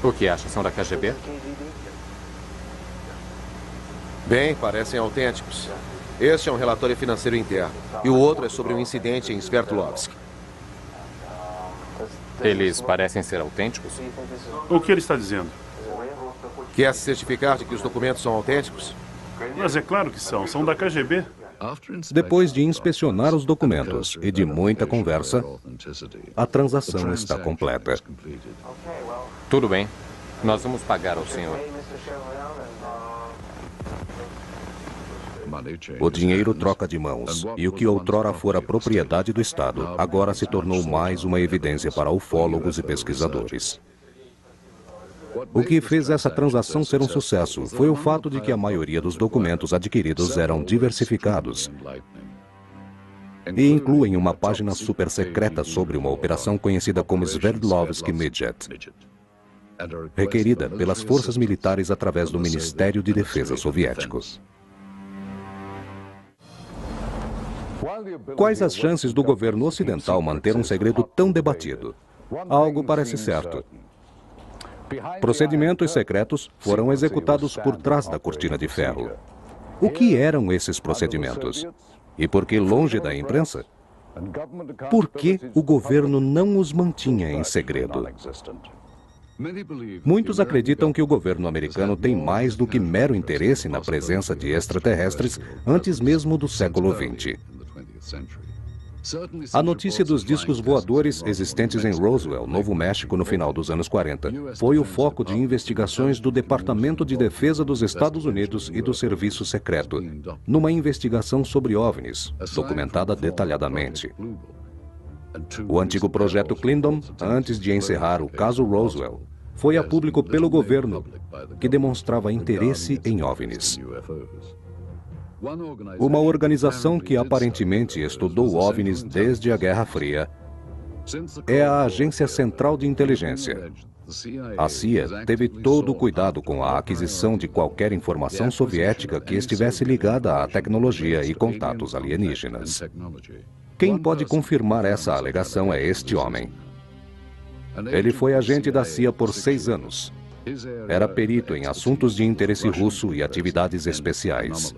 O que acha? São da KGB? Bem, parecem autênticos. Este é um relatório financeiro interno e o outro é sobre um incidente em Sverdlovsk. Eles parecem ser autênticos? O que ele está dizendo? Quer se certificar de que os documentos são autênticos? Mas é claro que são da KGB. Depois de inspecionar os documentos e de muita conversa, a transação está completa. Tudo bem. Nós vamos pagar ao senhor. O dinheiro troca de mãos, e o que outrora fora propriedade do Estado, agora se tornou mais uma evidência para ufólogos e pesquisadores. O que fez essa transação ser um sucesso foi o fato de que a maioria dos documentos adquiridos eram diversificados e incluem uma página super secreta sobre uma operação conhecida como Sverdlovsk Midget, requerida pelas forças militares através do Ministério de Defesa soviético. Quais as chances do governo ocidental manter um segredo tão debatido? Algo parece certo. Procedimentos secretos foram executados por trás da cortina de ferro. O que eram esses procedimentos? E por que longe da imprensa? Por que o governo não os mantinha em segredo? Muitos acreditam que o governo americano tem mais do que mero interesse na presença de extraterrestres antes mesmo do século XX. A notícia dos discos voadores existentes em Roswell, Novo México, no final dos anos 40, foi o foco de investigações do Departamento de Defesa dos Estados Unidos e do Serviço Secreto, numa investigação sobre OVNIs, documentada detalhadamente. O antigo Projeto Clindon, antes de encerrar o caso Roswell, foi a público pelo governo, que demonstrava interesse em OVNIs. Uma organização que aparentemente estudou OVNIs desde a Guerra Fria é a Agência Central de Inteligência. A CIA teve todo o cuidado com a aquisição de qualquer informação soviética que estivesse ligada à tecnologia e contatos alienígenas. Quem pode confirmar essa alegação é este homem. Ele foi agente da CIA por 6 anos. Era perito em assuntos de interesse russo e atividades especiais.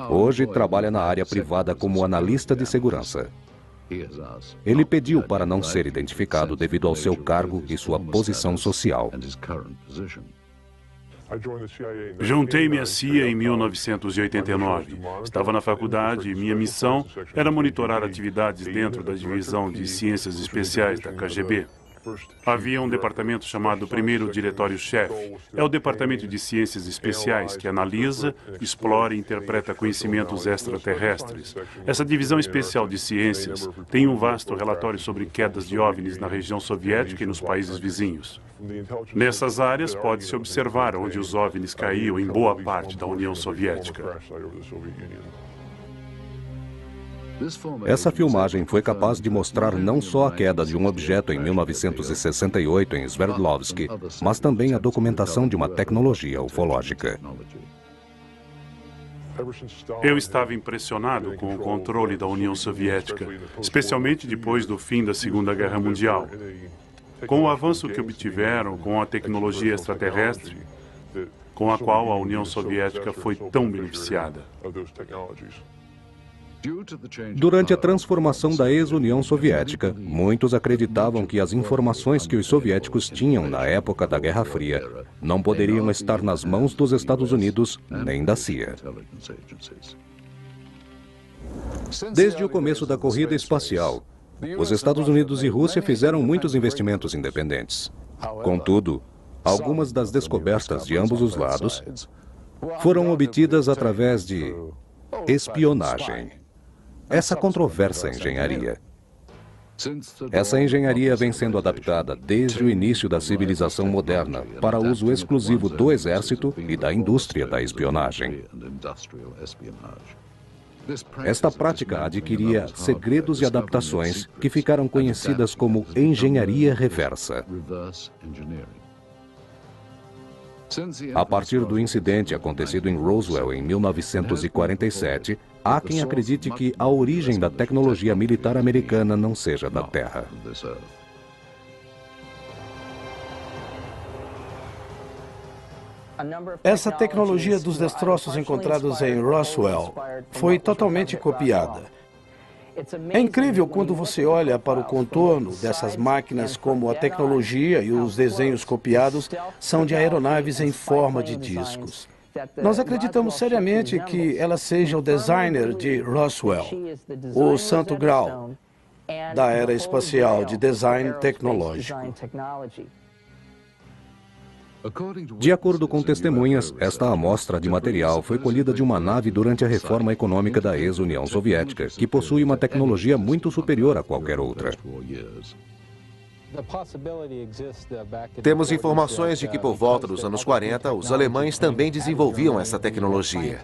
Hoje trabalha na área privada como analista de segurança. Ele pediu para não ser identificado devido ao seu cargo e sua posição social. Juntei-me à CIA em 1989. Estava na faculdade e minha missão era monitorar atividades dentro da divisão de ciências especiais da KGB. Havia um departamento chamado Primeiro Diretório-Chefe. É o departamento de ciências especiais que analisa, explora e interpreta conhecimentos extraterrestres. Essa divisão especial de ciências tem um vasto relatório sobre quedas de OVNIs na região soviética e nos países vizinhos. Nessas áreas pode-se observar onde os OVNIs caíam em boa parte da União Soviética. Essa filmagem foi capaz de mostrar não só a queda de um objeto em 1968 em Sverdlovsk, mas também a documentação de uma tecnologia ufológica. Eu estava impressionado com o controle da União Soviética, especialmente depois do fim da Segunda Guerra Mundial. Com o avanço que obtiveram com a tecnologia extraterrestre, com a qual a União Soviética foi tão beneficiada. Durante a transformação da ex-União Soviética, muitos acreditavam que as informações que os soviéticos tinham na época da Guerra Fria não poderiam estar nas mãos dos Estados Unidos nem da CIA. Desde o começo da corrida espacial, os Estados Unidos e Rússia fizeram muitos investimentos independentes. Contudo, algumas das descobertas de ambos os lados foram obtidas através de espionagem. Essa controversa engenharia. Essa engenharia vem sendo adaptada desde o início da civilização moderna para uso exclusivo do exército e da indústria da espionagem. Esta prática adquiria segredos e adaptações que ficaram conhecidas como engenharia reversa. A partir do incidente acontecido em Roswell em 1947, há quem acredite que a origem da tecnologia militar americana não seja da Terra. Essa tecnologia dos destroços encontrados em Roswell foi totalmente copiada. É incrível quando você olha para o contorno dessas máquinas, como a tecnologia e os desenhos copiados são de aeronaves em forma de discos. Nós acreditamos seriamente que ela seja o designer de Roswell, o santo grau da era espacial de design tecnológico. De acordo com testemunhas, esta amostra de material foi colhida de uma nave durante a reforma econômica da ex-União Soviética, que possui uma tecnologia muito superior a qualquer outra. Temos informações de que por volta dos anos 40, os alemães também desenvolviam essa tecnologia.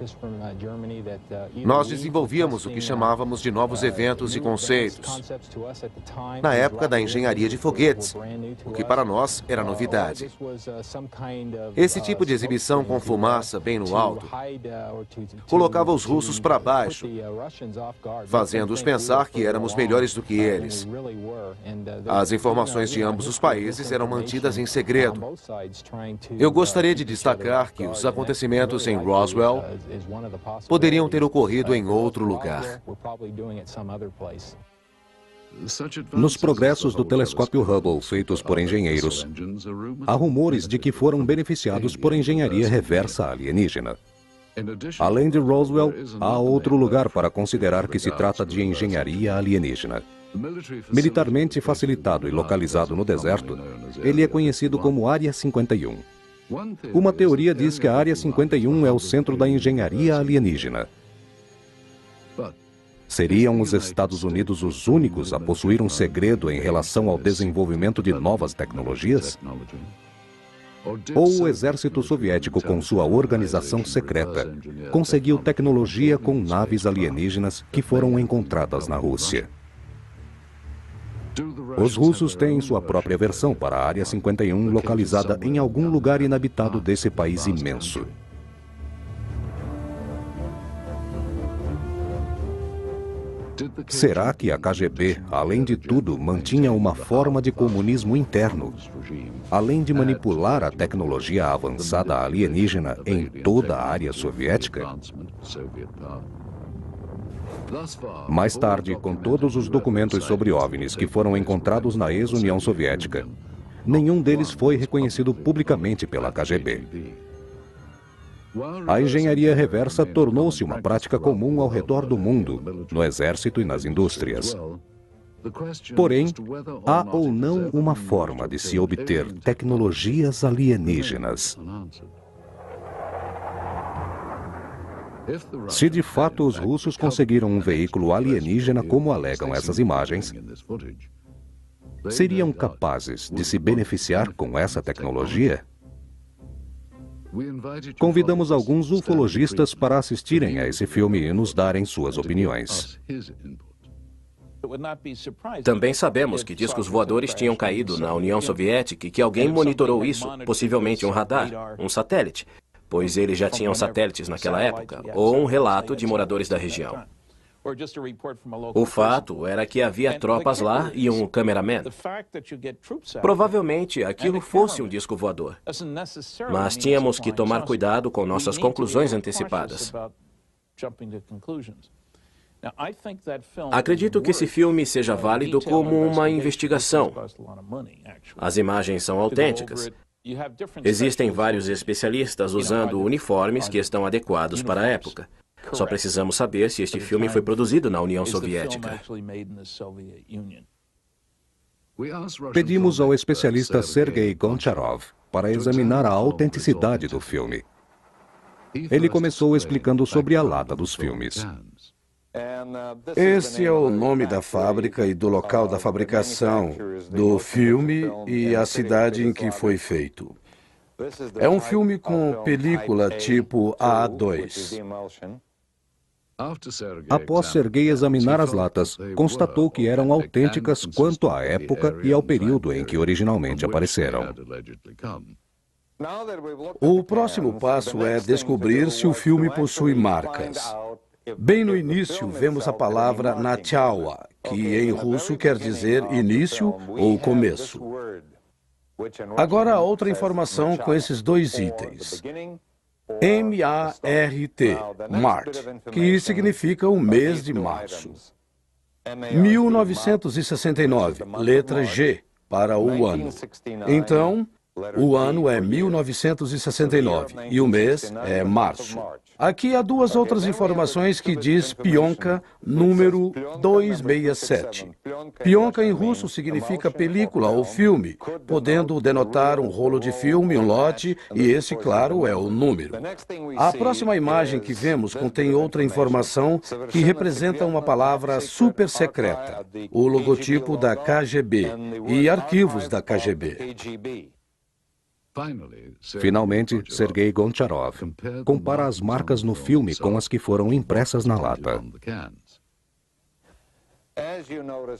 Nós desenvolvíamos o que chamávamos de novos eventos e conceitos, na época da engenharia de foguetes, o que para nós era novidade. Esse tipo de exibição com fumaça bem no alto colocava os russos para baixo, fazendo-os pensar que éramos melhores do que eles. As informações de ambos os países eram mantidas em segredo. Eu gostaria de destacar que os acontecimentos em Roswell poderiam ter ocorrido em outro lugar. Nos progressos do telescópio Hubble feitos por engenheiros, há rumores de que foram beneficiados por engenharia reversa alienígena. Além de Roswell, há outro lugar para considerar que se trata de engenharia alienígena. Militarmente facilitado e localizado no deserto, ele é conhecido como Área 51. Uma teoria diz que a Área 51 é o centro da engenharia alienígena. Seriam os Estados Unidos os únicos a possuir um segredo em relação ao desenvolvimento de novas tecnologias? Ou o exército soviético, com sua organização secreta, conseguiu tecnologia com naves alienígenas que foram encontradas na Rússia? Os russos têm sua própria versão para a Área 51, localizada em algum lugar inabitado desse país imenso. Será que a KGB, além de tudo, mantinha uma forma de comunismo interno, além de manipular a tecnologia avançada alienígena em toda a área soviética? Mais tarde, com todos os documentos sobre OVNIs que foram encontrados na ex-União Soviética, nenhum deles foi reconhecido publicamente pela KGB. A engenharia reversa tornou-se uma prática comum ao redor do mundo, no exército e nas indústrias. Porém, há ou não uma forma de se obter tecnologias alienígenas? Se de fato os russos conseguiram um veículo alienígena, como alegam essas imagens, seriam capazes de se beneficiar com essa tecnologia? Convidamos alguns ufologistas para assistirem a esse filme e nos darem suas opiniões. Também sabemos que discos voadores tinham caído na União Soviética e que alguém monitorou isso, possivelmente um radar, um satélite, pois eles já tinham satélites naquela época, ou um relato de moradores da região. O fato era que havia tropas lá e um cameraman. Provavelmente aquilo fosse um disco voador. Mas tínhamos que tomar cuidado com nossas conclusões antecipadas. Acredito que esse filme seja válido como uma investigação. As imagens são autênticas. Existem vários especialistas usando uniformes que estão adequados para a época. Só precisamos saber se este filme foi produzido na União Soviética. Pedimos ao especialista Sergei Goncharov para examinar a autenticidade do filme. Ele começou explicando sobre a lata dos filmes. Esse é o nome da fábrica e do local da fabricação do filme e a cidade em que foi feito. É um filme com película tipo A2. Após Sergei examinar as latas, constatou que eram autênticas quanto à época e ao período em que originalmente apareceram. O próximo passo é descobrir se o filme possui marcas. Bem no início, vemos a palavra Nachawa, que em russo quer dizer início ou começo. Agora, outra informação com esses dois itens. M-A-R-T, Mart, que significa o mês de março. 1969, letra G, para o ano. Então, o ano é 1969 e o mês é março. Aqui há duas outras informações que diz Pionka número 267. Pionka em russo significa película ou filme, podendo denotar um rolo de filme, um lote, e esse, claro, é o número. A próxima imagem que vemos contém outra informação que representa uma palavra super secreta, o logotipo da KGB e arquivos da KGB. Finalmente, Sergei Goncharov compara as marcas no filme com as que foram impressas na lata.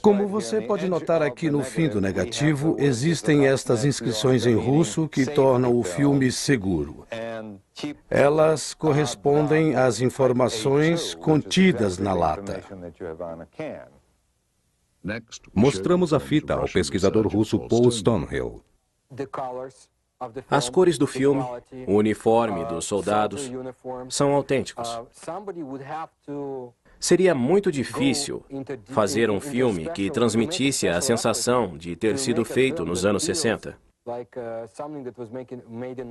Como você pode notar aqui no fim do negativo, existem estas inscrições em russo que tornam o filme seguro. Elas correspondem às informações contidas na lata. Mostramos a fita ao pesquisador russo Paul Stonehill. As cores do filme, o uniforme dos soldados, são autênticos. Seria muito difícil fazer um filme que transmitisse a sensação de ter sido feito nos anos 60.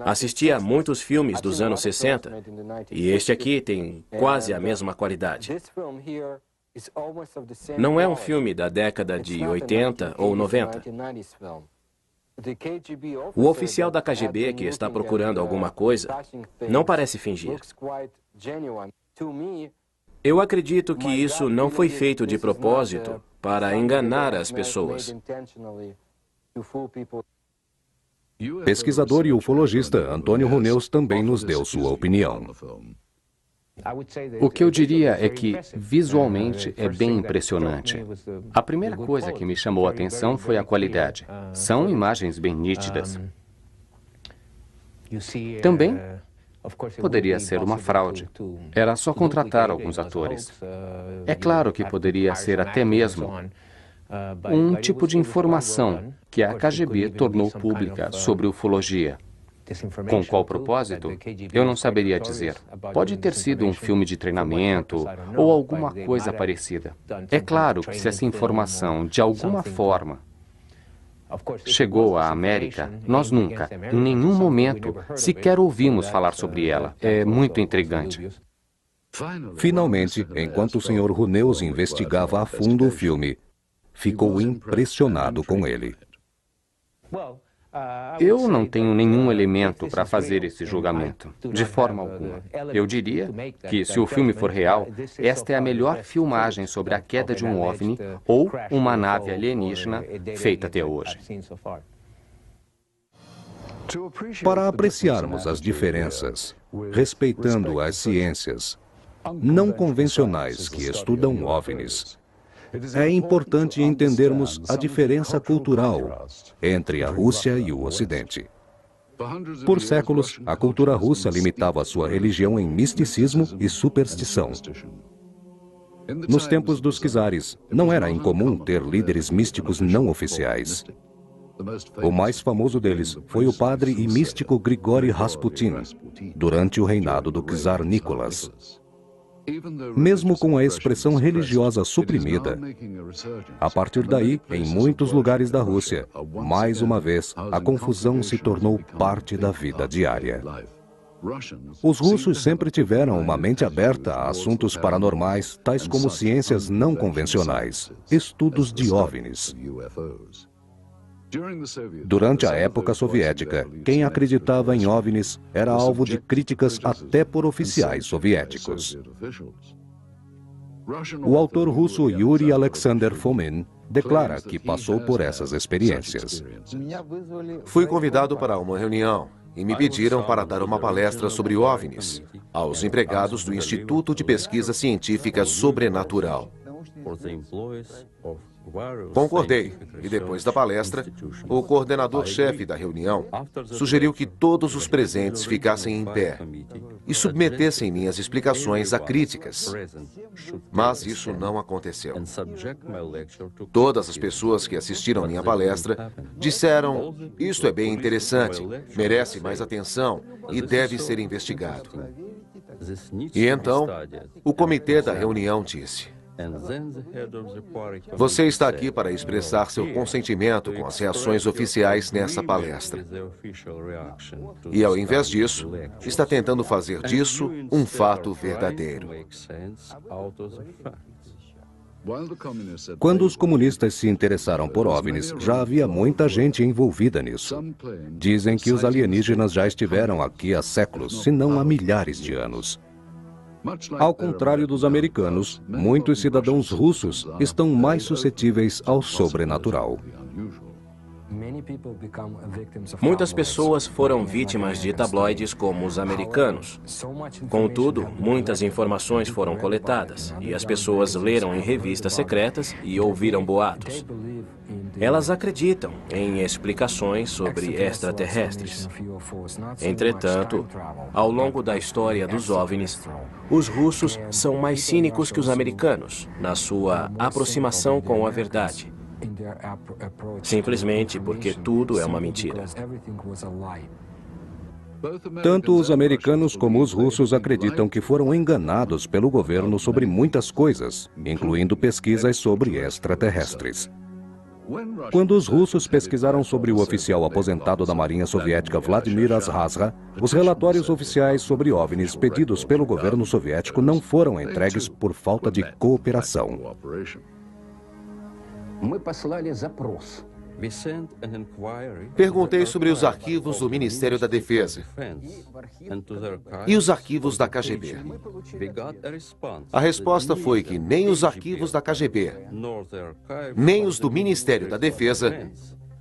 Assisti a muitos filmes dos anos 60 e este aqui tem quase a mesma qualidade. Não é um filme da década de 80 ou 90. O oficial da KGB que está procurando alguma coisa não parece fingir. Eu acredito que isso não foi feito de propósito para enganar as pessoas. Pesquisador e ufologista Antônio Runeus também nos deu sua opinião. O que eu diria é que, visualmente, é bem impressionante. A primeira coisa que me chamou a atenção foi a qualidade. São imagens bem nítidas. Também poderia ser uma fraude. Era só contratar alguns atores. É claro que poderia ser até mesmo um tipo de informação que a KGB tornou pública sobre ufologia. Com qual propósito? Eu não saberia dizer. Pode ter sido um filme de treinamento ou alguma coisa parecida. É claro que se essa informação, de alguma forma, chegou à América, nós nunca, em nenhum momento, sequer ouvimos falar sobre ela. É muito intrigante. Finalmente, enquanto o Sr. Runeus investigava a fundo o filme, ficou impressionado com ele. Eu não tenho nenhum elemento para fazer esse julgamento, de forma alguma. Eu diria que, se o filme for real, esta é a melhor filmagem sobre a queda de um OVNI ou uma nave alienígena feita até hoje. Para apreciarmos as diferenças, respeitando as ciências não convencionais que estudam OVNIs, é importante entendermos a diferença cultural entre a Rússia e o Ocidente. Por séculos, a cultura russa limitava sua religião em misticismo e superstição. Nos tempos dos czares, não era incomum ter líderes místicos não oficiais. O mais famoso deles foi o padre e místico Grigori Rasputin, durante o reinado do czar Nicolas. Mesmo com a expressão religiosa suprimida, a partir daí, em muitos lugares da Rússia, mais uma vez, a confusão se tornou parte da vida diária. Os russos sempre tiveram uma mente aberta a assuntos paranormais, tais como ciências não convencionais, estudos de OVNIs. Durante a época soviética, quem acreditava em OVNIs era alvo de críticas até por oficiais soviéticos. O autor russo Yuri Alexander Fomin declara que passou por essas experiências. Fui convidado para uma reunião e me pediram para dar uma palestra sobre OVNIs aos empregados do Instituto de Pesquisa Científica Sobrenatural. Concordei, e depois da palestra, o coordenador-chefe da reunião sugeriu que todos os presentes ficassem em pé e submetessem minhas explicações a críticas. Mas isso não aconteceu. Todas as pessoas que assistiram minha palestra disseram: "Isto é bem interessante, merece mais atenção e deve ser investigado." E então, o comitê da reunião disse: "Você está aqui para expressar seu consentimento com as reações oficiais nessa palestra. E, ao invés disso, está tentando fazer disso um fato verdadeiro." Quando os comunistas se interessaram por OVNIs, já havia muita gente envolvida nisso. Dizem que os alienígenas já estiveram aqui há séculos, se não há milhares de anos. Ao contrário dos americanos, muitos cidadãos russos estão mais suscetíveis ao sobrenatural. Muitas pessoas foram vítimas de tabloides como os americanos. Contudo, muitas informações foram coletadas e as pessoas leram em revistas secretas e ouviram boatos. Elas acreditam em explicações sobre extraterrestres. Entretanto, ao longo da história dos OVNIs, os russos são mais cínicos que os americanos na sua aproximação com a verdade. Simplesmente porque tudo é uma mentira. Tanto os americanos como os russos acreditam que foram enganados pelo governo sobre muitas coisas, incluindo pesquisas sobre extraterrestres. Quando os russos pesquisaram sobre o oficial aposentado da Marinha Soviética Vladimir Azhazra, os relatórios oficiais sobre OVNIs pedidos pelo governo soviético não foram entregues por falta de cooperação. Perguntei sobre os arquivos do Ministério da Defesa e os arquivos da KGB. A resposta foi que nem os arquivos da KGB, nem os do Ministério da Defesa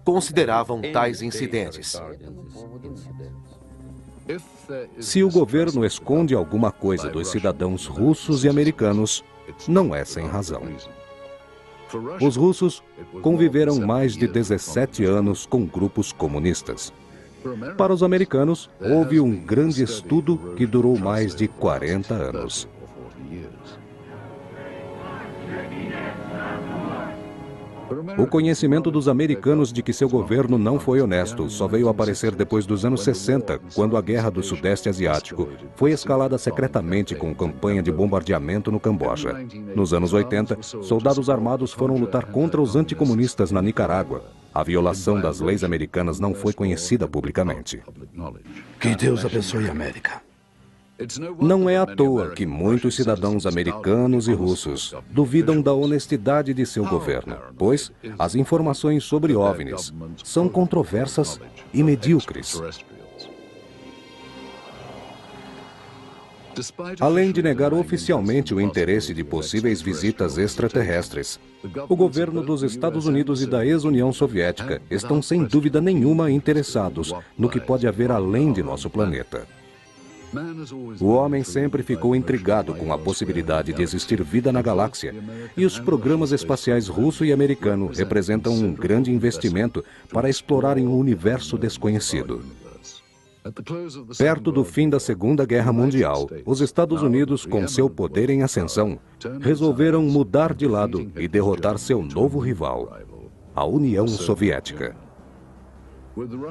consideravam tais incidentes. Se o governo esconde alguma coisa dos cidadãos russos e americanos, não é sem razão. Os russos conviveram mais de 17 anos com grupos comunistas. Para os americanos, houve um grande estudo que durou mais de 40 anos. O conhecimento dos americanos de que seu governo não foi honesto só veio aparecer depois dos anos 60, quando a Guerra do Sudeste Asiático foi escalada secretamente com campanha de bombardeamento no Camboja. Nos anos 80, soldados armados foram lutar contra os anticomunistas na Nicarágua. A violação das leis americanas não foi conhecida publicamente. Que Deus abençoe a América. Não é à toa que muitos cidadãos americanos e russos duvidam da honestidade de seu governo, pois as informações sobre OVNIs são controversas e medíocres. Além de negar oficialmente o interesse de possíveis visitas extraterrestres, o governo dos Estados Unidos e da ex-União Soviética estão sem dúvida nenhuma interessados no que pode haver além de nosso planeta. O homem sempre ficou intrigado com a possibilidade de existir vida na galáxia, e os programas espaciais russo e americano representam um grande investimento para explorarem um universo desconhecido. Perto do fim da Segunda Guerra Mundial, os Estados Unidos, com seu poder em ascensão, resolveram mudar de lado e derrotar seu novo rival, a União Soviética.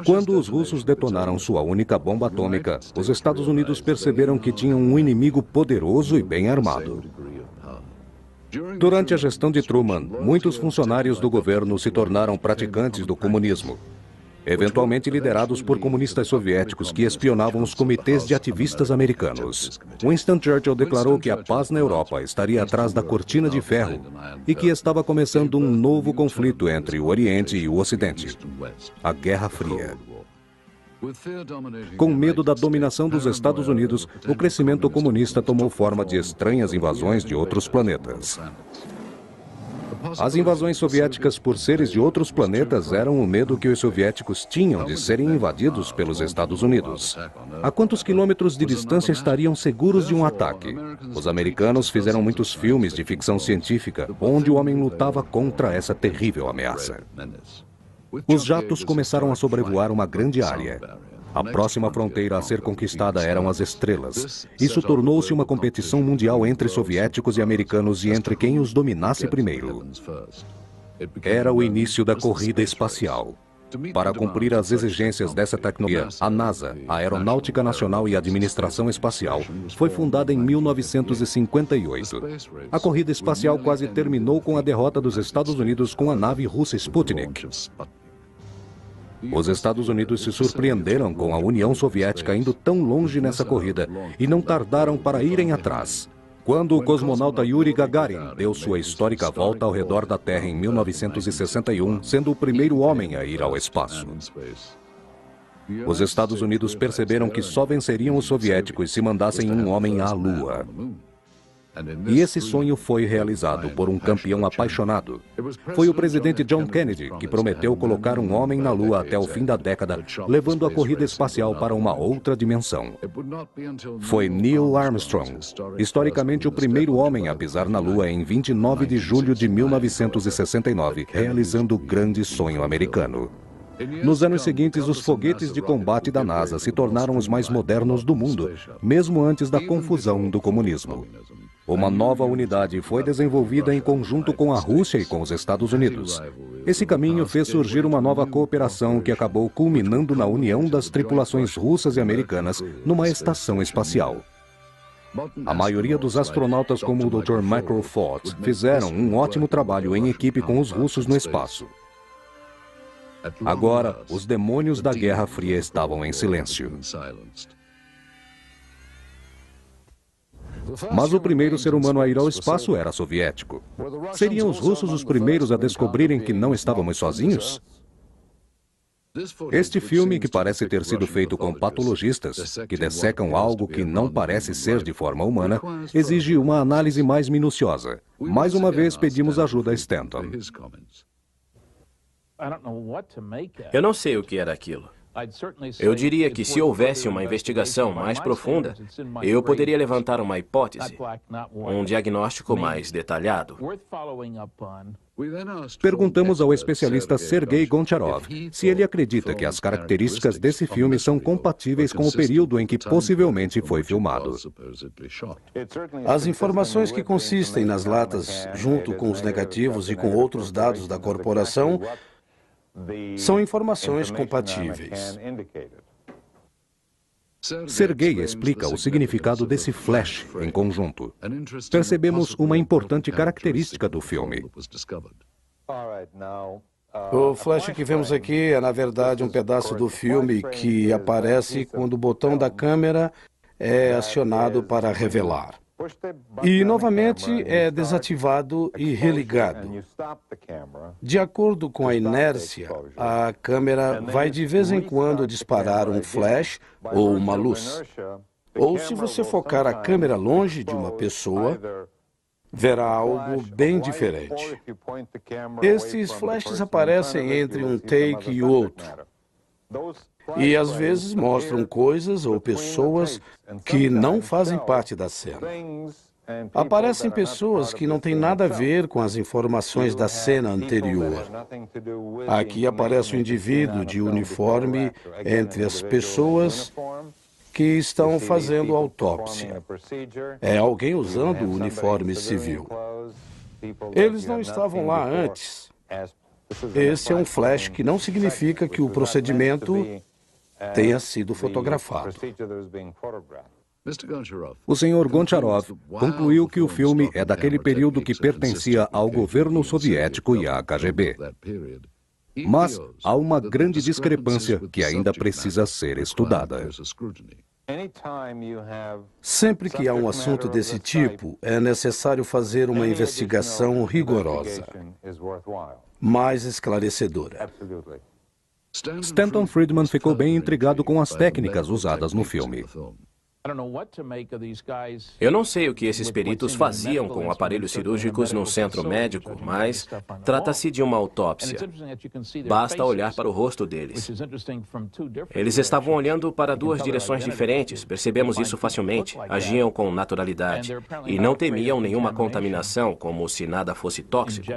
Quando os russos detonaram sua única bomba atômica, os Estados Unidos perceberam que tinham um inimigo poderoso e bem armado. Durante a gestão de Truman, muitos funcionários do governo se tornaram praticantes do comunismo, eventualmente liderados por comunistas soviéticos que espionavam os comitês de ativistas americanos. Winston Churchill declarou que a paz na Europa estaria atrás da cortina de ferro e que estava começando um novo conflito entre o Oriente e o Ocidente, a Guerra Fria. Com medo da dominação dos Estados Unidos, o crescimento comunista tomou forma de estranhas invasões de outros planetas. As invasões soviéticas por seres de outros planetas eram o medo que os soviéticos tinham de serem invadidos pelos Estados Unidos. A quantos quilômetros de distância estariam seguros de um ataque? Os americanos fizeram muitos filmes de ficção científica onde o homem lutava contra essa terrível ameaça. Os jatos começaram a sobrevoar uma grande área. A próxima fronteira a ser conquistada eram as estrelas. Isso tornou-se uma competição mundial entre soviéticos e americanos e entre quem os dominasse primeiro. Era o início da corrida espacial. Para cumprir as exigências dessa tecnologia, a NASA, a Aeronáutica Nacional e a Administração Espacial, foi fundada em 1958. A corrida espacial quase terminou com a derrota dos Estados Unidos com a nave russa Sputnik. Os Estados Unidos se surpreenderam com a União Soviética indo tão longe nessa corrida e não tardaram para irem atrás. Quando o cosmonauta Yuri Gagarin deu sua histórica volta ao redor da Terra em 1961, sendo o primeiro homem a ir ao espaço. Os Estados Unidos perceberam que só venceriam os soviéticos se mandassem um homem à Lua. E esse sonho foi realizado por um campeão apaixonado. Foi o presidente John Kennedy que prometeu colocar um homem na Lua até o fim da década, levando a corrida espacial para uma outra dimensão. Foi Neil Armstrong, historicamente o primeiro homem a pisar na Lua em 29 de julho de 1969, realizando o grande sonho americano. Nos anos seguintes, os foguetes de combate da NASA se tornaram os mais modernos do mundo, mesmo antes da confusão do comunismo. Uma nova unidade foi desenvolvida em conjunto com a Rússia e com os Estados Unidos. Esse caminho fez surgir uma nova cooperação que acabou culminando na união das tripulações russas e americanas numa estação espacial. A maioria dos astronautas, como o Dr. Michael Ford, fizeram um ótimo trabalho em equipe com os russos no espaço. Agora, os demônios da Guerra Fria estavam em silêncio. Mas o primeiro ser humano a ir ao espaço era soviético. Seriam os russos os primeiros a descobrirem que não estávamos sozinhos? Este filme, que parece ter sido feito com patologistas, que dessecam algo que não parece ser de forma humana, exige uma análise mais minuciosa. Mais uma vez, pedimos ajuda a Stanton. Eu não sei o que era aquilo. Eu diria que se houvesse uma investigação mais profunda, eu poderia levantar uma hipótese, um diagnóstico mais detalhado. Perguntamos ao especialista Sergei Goncharov se ele acredita que as características desse filme são compatíveis com o período em que possivelmente foi filmado. As informações que consistem nas latas, junto com os negativos e com outros dados da corporação, são informações compatíveis. Sergei explica o significado desse flash em conjunto. Percebemos uma importante característica do filme. O flash que vemos aqui é, na verdade, um pedaço do filme que aparece quando o botão da câmera é acionado para revelar. E, novamente, é desativado e religado. De acordo com a inércia, a câmera vai de vez em quando disparar um flash ou uma luz. Ou, se você focar a câmera longe de uma pessoa, verá algo bem diferente. Estes flashes aparecem entre um take e outro. E às vezes mostram coisas ou pessoas que não fazem parte da cena. Aparecem pessoas que não têm nada a ver com as informações da cena anterior. Aqui aparece o indivíduo de uniforme entre as pessoas que estão fazendo autópsia. É alguém usando o uniforme civil. Eles não estavam lá antes. Esse é um flash que não significa que o procedimento tenha sido fotografado. O Sr. Goncharov concluiu que o filme é daquele período que pertencia ao governo soviético e à KGB. Mas há uma grande discrepância que ainda precisa ser estudada. Sempre que há um assunto desse tipo, é necessário fazer uma investigação rigorosa, mais esclarecedora. Stanton Friedman ficou bem intrigado com as técnicas usadas no filme. Eu não sei o que esses peritos faziam com aparelhos cirúrgicos num centro médico, mas trata-se de uma autópsia. Basta olhar para o rosto deles. Eles estavam olhando para duas direções diferentes, percebemos isso facilmente. Agiam com naturalidade e não temiam nenhuma contaminação, como se nada fosse tóxico.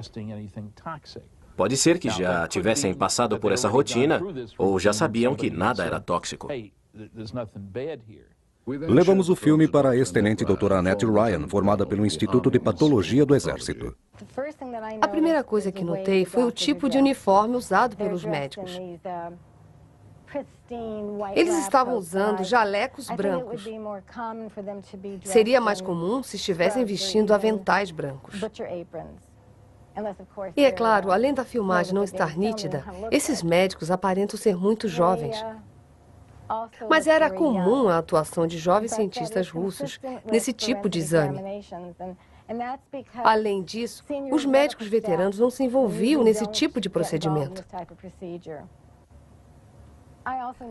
Pode ser que já tivessem passado por essa rotina ou já sabiam que nada era tóxico. Levamos o filme para a ex-tenente doutora Annette Ryan, formada pelo Instituto de Patologia do Exército. A primeira coisa que notei foi o tipo de uniforme usado pelos médicos. Eles estavam usando jalecos brancos. Seria mais comum se estivessem vestindo aventais brancos. E é claro, além da filmagem não estar nítida, esses médicos aparentam ser muito jovens. Mas era comum a atuação de jovens cientistas russos nesse tipo de exame. Além disso, os médicos veteranos não se envolviam nesse tipo de procedimento.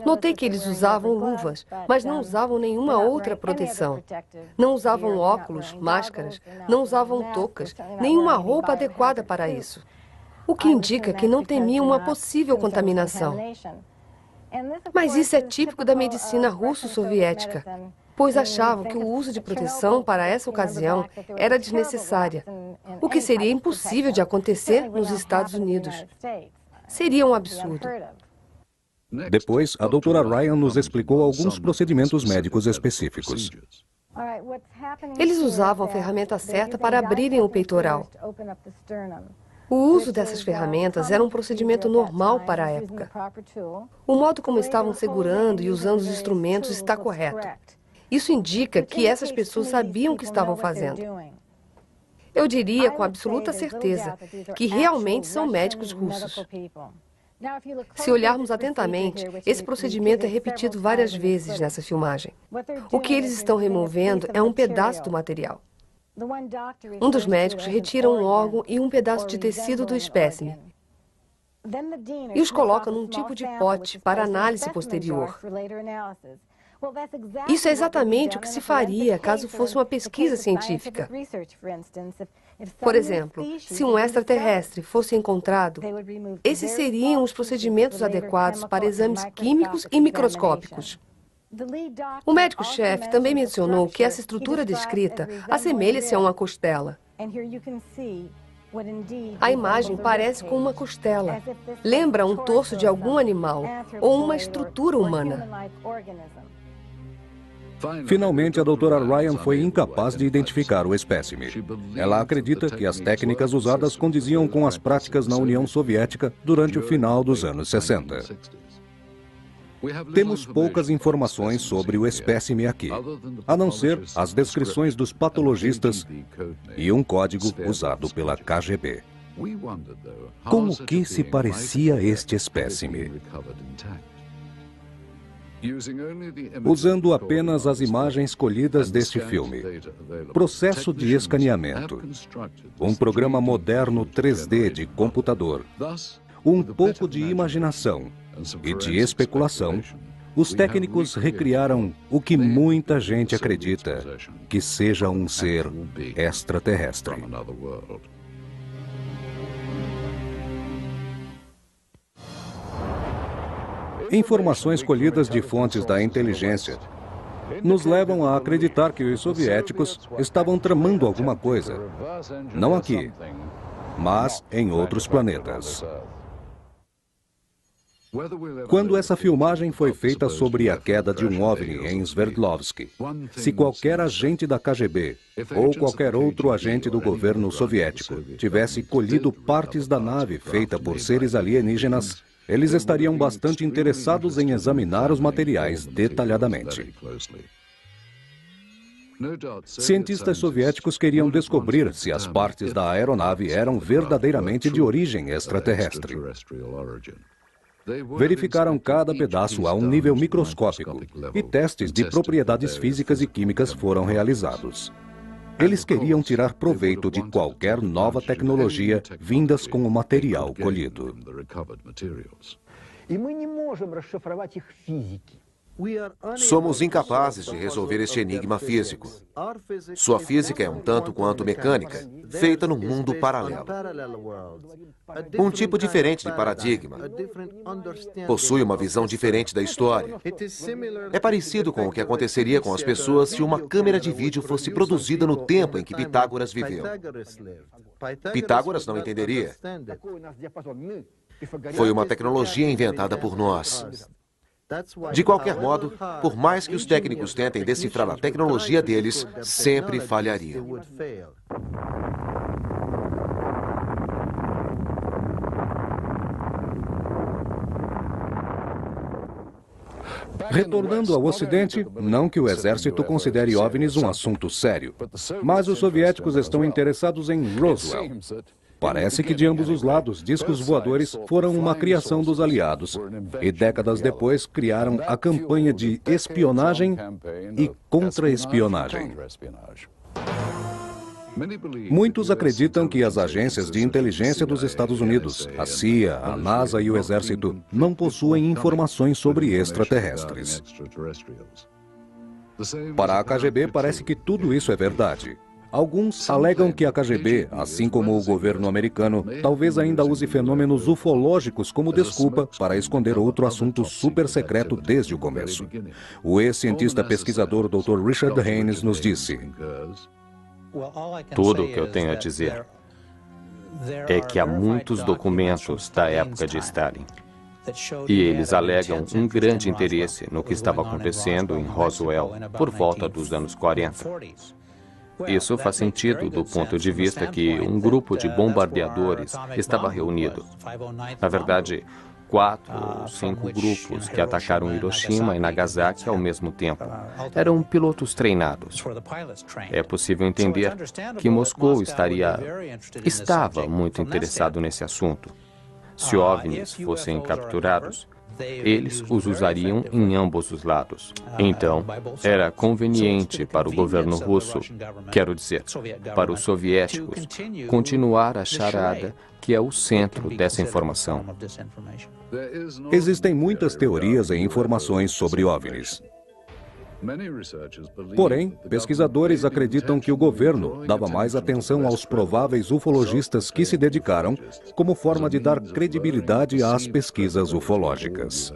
Notei que eles usavam luvas, mas não usavam nenhuma outra proteção. Não usavam óculos, máscaras, não usavam toucas, nenhuma roupa adequada para isso. O que indica que não temiam uma possível contaminação. Mas isso é típico da medicina russo-soviética, pois achavam que o uso de proteção para essa ocasião era desnecessária, o que seria impossível de acontecer nos Estados Unidos. Seria um absurdo. Depois, a doutora Ryan nos explicou alguns procedimentos médicos específicos. Eles usavam a ferramenta certa para abrirem o peitoral. O uso dessas ferramentas era um procedimento normal para a época. O modo como estavam segurando e usando os instrumentos está correto. Isso indica que essas pessoas sabiam o que estavam fazendo. Eu diria com absoluta certeza que realmente são médicos russos. Se olharmos atentamente, esse procedimento é repetido várias vezes nessa filmagem. O que eles estão removendo é um pedaço do material. Um dos médicos retira um órgão e um pedaço de tecido do espécime e os coloca num tipo de pote para análise posterior. Isso é exatamente o que se faria caso fosse uma pesquisa científica. Por exemplo, se um extraterrestre fosse encontrado, esses seriam os procedimentos adequados para exames químicos e microscópicos. O médico-chefe também mencionou que essa estrutura descrita assemelha-se a uma costela. A imagem parece com uma costela. Lembra um torso de algum animal ou uma estrutura humana. Finalmente, a doutora Ryan foi incapaz de identificar o espécime. Ela acredita que as técnicas usadas condiziam com as práticas na União Soviética durante o final dos anos 60. Temos poucas informações sobre o espécime aqui, a não ser as descrições dos patologistas e um código usado pela KGB. Como que se parecia este espécime? Usando apenas as imagens colhidas deste filme, processo de escaneamento, um programa moderno 3D de computador, um pouco de imaginação e de especulação, os técnicos recriaram o que muita gente acredita que seja um ser extraterrestre. Informações colhidas de fontes da inteligência nos levam a acreditar que os soviéticos estavam tramando alguma coisa, não aqui, mas em outros planetas. Quando essa filmagem foi feita sobre a queda de um OVNI em Sverdlovsk, se qualquer agente da KGB ou qualquer outro agente do governo soviético tivesse colhido partes da nave feita por seres alienígenas, eles estariam bastante interessados em examinar os materiais detalhadamente. Cientistas soviéticos queriam descobrir se as partes da aeronave eram verdadeiramente de origem extraterrestre. Verificaram cada pedaço a um nível microscópico e testes de propriedades físicas e químicas foram realizados. Eles queriam tirar proveito de qualquer nova tecnologia vindas com o material colhido. Somos incapazes de resolver este enigma físico. Sua física é um tanto quanto mecânica, feita num mundo paralelo. Um tipo diferente de paradigma. Possui uma visão diferente da história. É parecido com o que aconteceria com as pessoas se uma câmera de vídeo fosse produzida no tempo em que Pitágoras viveu. Pitágoras não entenderia. Foi uma tecnologia inventada por nós. De qualquer modo, por mais que os técnicos tentem decifrar a tecnologia deles, sempre falhariam. Retornando ao Ocidente, não que o exército considere OVNIs um assunto sério, mas os soviéticos estão interessados em Roswell. Parece que de ambos os lados, discos voadores foram uma criação dos aliados e décadas depois criaram a campanha de espionagem e contra-espionagem. Muitos acreditam que as agências de inteligência dos Estados Unidos, a CIA, a NASA e o Exército, não possuem informações sobre extraterrestres. Para a KGB, parece que tudo isso é verdade. Alguns alegam que a KGB, assim como o governo americano, talvez ainda use fenômenos ufológicos como desculpa para esconder outro assunto super secreto desde o começo. O ex-cientista pesquisador Dr. Richard Haynes nos disse: Tudo o que eu tenho a dizer é que há muitos documentos da época de Stalin. E eles alegam um grande interesse no que estava acontecendo em Roswell por volta dos anos 40. Isso faz sentido do ponto de vista que um grupo de bombardeadores estava reunido. Na verdade, 4 ou 5 grupos que atacaram Hiroshima e Nagasaki ao mesmo tempo. Eram pilotos treinados. É possível entender que Moscou estava muito interessado nesse assunto. Se OVNIs fossem capturados, eles os usariam em ambos os lados. Então, era conveniente para o governo russo, quero dizer, para os soviéticos, continuar a charada que é o centro dessa informação. Existem muitas teorias e informações sobre OVNIs. Porém, pesquisadores acreditam que o governo dava mais atenção aos prováveis ufologistas que se dedicaram como forma de dar credibilidade às pesquisas ufológicas.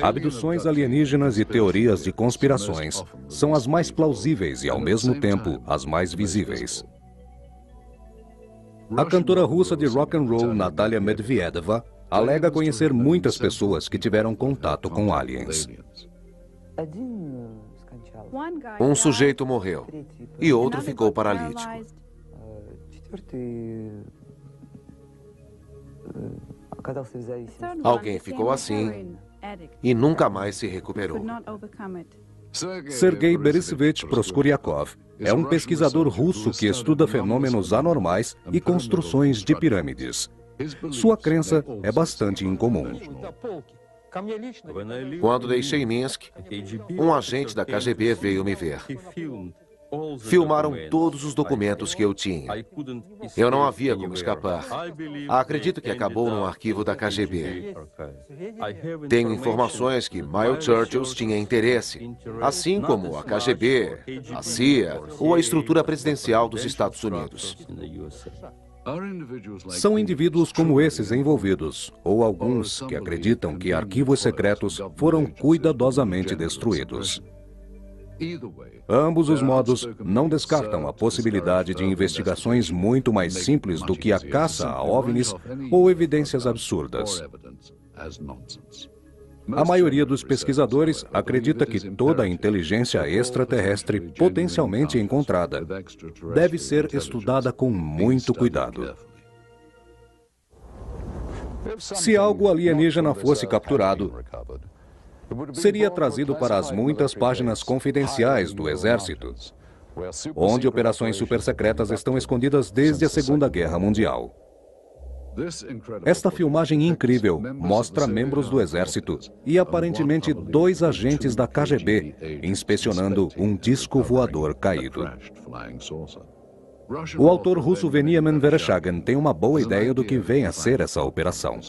Abduções alienígenas e teorias de conspirações são as mais plausíveis e, ao mesmo tempo, as mais visíveis. A cantora russa de rock and roll Natalia Medvedeva alega conhecer muitas pessoas que tiveram contato com aliens. Um sujeito morreu e outro ficou paralítico. Alguém ficou assim e nunca mais se recuperou. Sergei Borisovich Proskuryakov é um pesquisador russo que estuda fenômenos anormais e construções de pirâmides. Sua crença é bastante incomum. Quando deixei Minsk, um agente da KGB veio me ver. Filmaram todos os documentos que eu tinha. Eu não havia como escapar. Acredito que acabou num arquivo da KGB. Tenho informações que Miles Churchill tinha interesse, assim como a KGB, a CIA ou a estrutura presidencial dos Estados Unidos. São indivíduos como esses envolvidos, ou alguns que acreditam que arquivos secretos foram cuidadosamente destruídos. Ambos os modos não descartam a possibilidade de investigações muito mais simples do que a caça a OVNIs ou evidências absurdas. A maioria dos pesquisadores acredita que toda a inteligência extraterrestre potencialmente encontrada deve ser estudada com muito cuidado. Se algo alienígena fosse capturado, seria trazido para as muitas páginas confidenciais do Exército, onde operações supersecretas estão escondidas desde a Segunda Guerra Mundial. Esta filmagem incrível mostra membros do Exército e aparentemente 2 agentes da KGB inspecionando um disco voador caído. O autor russo Veniamin Vereshchagin tem uma boa ideia do que vem a ser essa operação.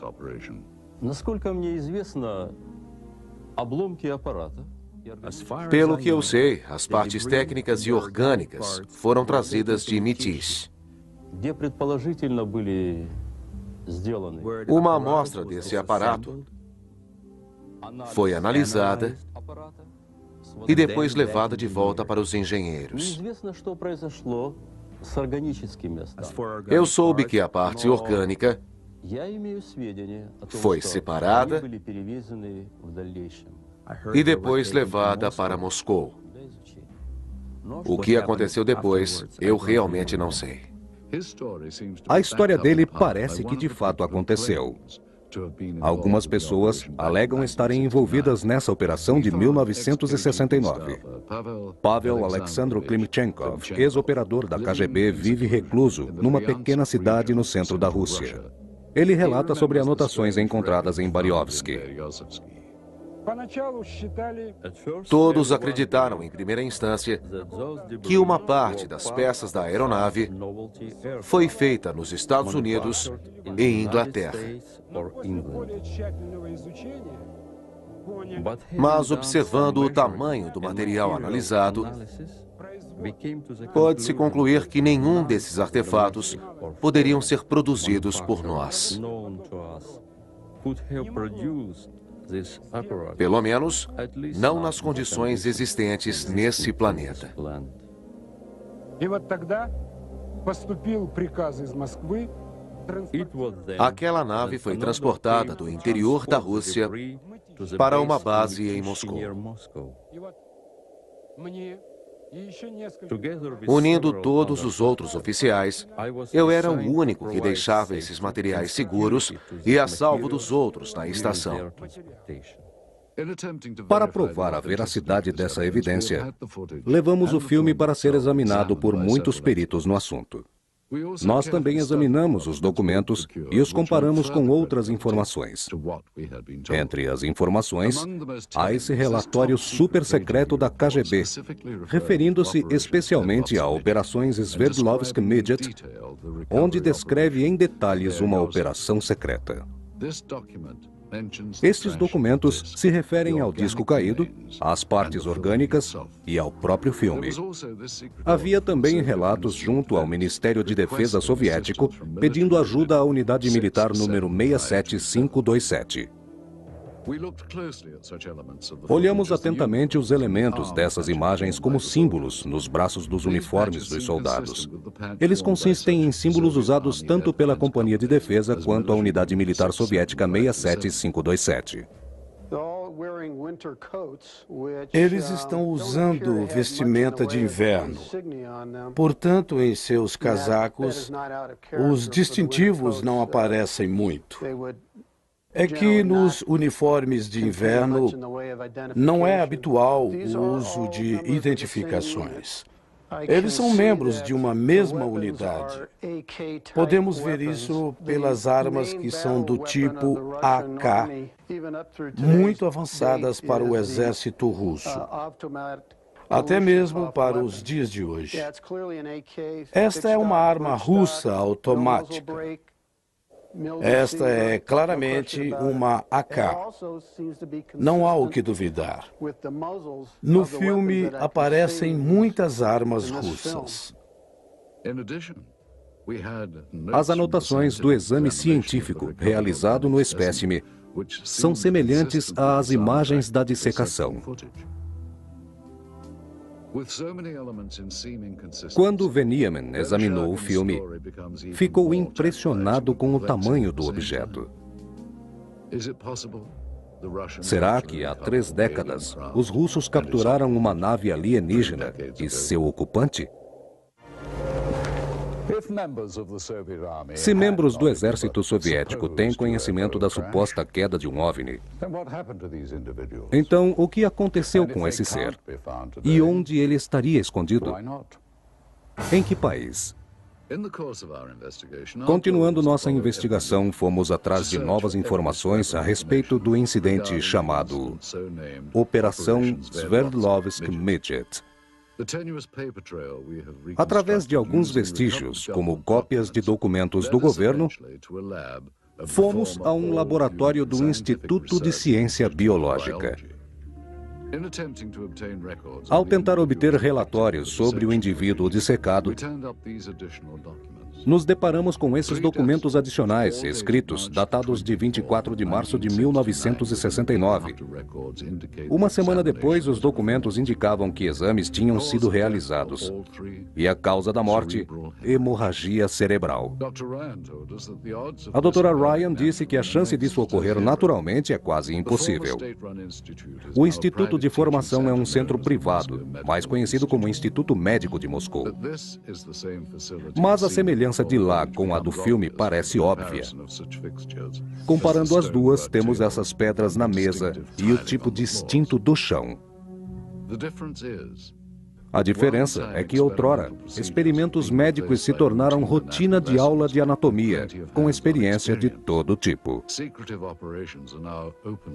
Насколько мне известно, обломки аппарата. Pelo que eu sei, as partes técnicas e orgânicas foram trazidas de Métis. Где предположительно были сделаны. Uma amostra desse aparato foi analisada e depois levada de volta para os engenheiros. Неизвестно, что произошло с органическими останками. Eu soube que a parte orgânica Я имею сведения о том, foi что separada они были перевезены в дальнейшем. e depois levada para Moscou. O que aconteceu depois, eu realmente não sei. A história dele parece que de fato aconteceu. Algumas pessoas alegam estarem envolvidas nessa operação de 1969. Pavel Alexandro Klimchenkov, ex-operador da KGB, vive recluso numa pequena cidade no centro da Rússia. Ele relata sobre anotações encontradas em Bariovsky. Todos acreditaram, em primeira instância, que uma parte das peças da aeronave foi feita nos Estados Unidos e Inglaterra. Mas, observando o tamanho do material analisado, pode-se concluir que nenhum desses artefatos poderiam ser produzidos por nós. Pelo menos, não nas condições existentes nesse planeta. Aquela nave foi transportada do interior da Rússia para uma base em Moscou. Unindo todos os outros oficiais, eu era o único que deixava esses materiais seguros e a salvo dos outros na estação. Para provar a veracidade dessa evidência, levamos o filme para ser examinado por muitos peritos no assunto. Nós também examinamos os documentos e os comparamos com outras informações. Entre as informações, há esse relatório super secreto da KGB, referindo-se especialmente a operações Sverdlovsk-Midget, onde descreve em detalhes uma operação secreta. Estes documentos se referem ao disco caído, às partes orgânicas e ao próprio filme. Havia também relatos junto ao Ministério de Defesa soviético pedindo ajuda à unidade militar número 67527. Olhamos atentamente os elementos dessas imagens como símbolos nos braços dos uniformes dos soldados. Eles consistem em símbolos usados tanto pela Companhia de Defesa quanto a Unidade Militar Soviética 67527. Eles estão usando vestimenta de inverno. Portanto, em seus casacos, os distintivos não aparecem muito. É que nos uniformes de inverno não é habitual o uso de identificações. Eles são membros de uma mesma unidade. Podemos ver isso pelas armas que são do tipo AK, muito avançadas para o exército russo, até mesmo para os dias de hoje. Esta é uma arma russa automática. Esta é claramente uma AK. Não há o que duvidar. No filme aparecem muitas armas russas. As anotações do exame científico realizado no espécime são semelhantes às imagens da dissecação. Quando Veniamin examinou o filme, ficou impressionado com o tamanho do objeto. Será que há 3 décadas os russos capturaram uma nave alienígena e seu ocupante? Se membros do exército soviético têm conhecimento da suposta queda de um OVNI, então o que aconteceu com esse ser? E onde ele estaria escondido? Em que país? Continuando nossa investigação, fomos atrás de novas informações a respeito do incidente chamado Operação Sverdlovsk-Midget. Através de alguns vestígios, como cópias de documentos do governo, Fomos a um laboratório do Instituto de Ciência Biológica. Ao tentar obter relatórios sobre o indivíduo dissecado, nos deparamos com esses documentos adicionais, escritos, datados de 24 de março de 1969. Uma semana depois, os documentos indicavam que exames tinham sido realizados. E a causa da morte, hemorragia cerebral. A doutora Ryan disse que a chance disso ocorrer naturalmente é quase impossível. O Instituto de Formação é um centro privado, mais conhecido como Instituto Médico de Moscou. Mas a semelhança de lá com a do filme parece óbvia. Comparando as duas, temos essas pedras na mesa e o tipo distinto do chão. A diferença é que outrora, experimentos médicos se tornaram rotina de aula de anatomia, com experiência de todo tipo.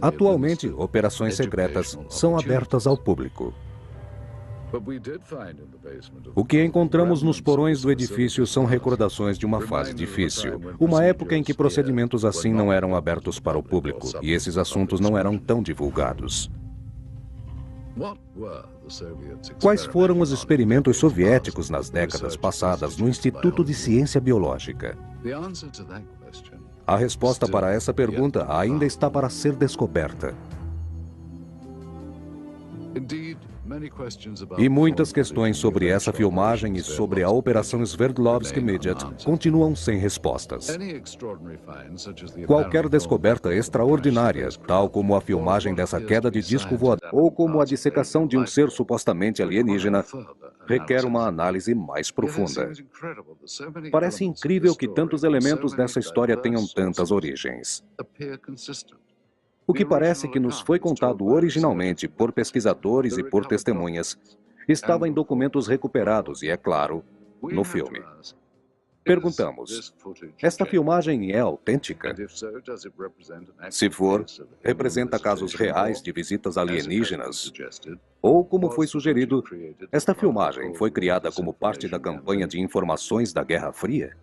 Atualmente, operações secretas são abertas ao público. O que encontramos nos porões do edifício são recordações de uma fase difícil, uma época em que procedimentos assim não eram abertos para o público e esses assuntos não eram tão divulgados. Quais foram os experimentos soviéticos nas décadas passadas no Instituto de Ciência Biológica? A resposta para essa pergunta ainda está para ser descoberta. E muitas questões sobre essa filmagem e sobre a Operação Sverdlovsky Midget continuam sem respostas. Qualquer descoberta extraordinária, tal como a filmagem dessa queda de disco voador, ou como a dissecação de um ser supostamente alienígena, requer uma análise mais profunda. Parece incrível que tantos elementos dessa história tenham tantas origens. O que parece que nos foi contado originalmente por pesquisadores e por testemunhas estava em documentos recuperados e, é claro, no filme. Perguntamos, esta filmagem é autêntica? Se for, representa casos reais de visitas alienígenas? Ou, como foi sugerido, esta filmagem foi criada como parte da campanha de informações da Guerra Fria?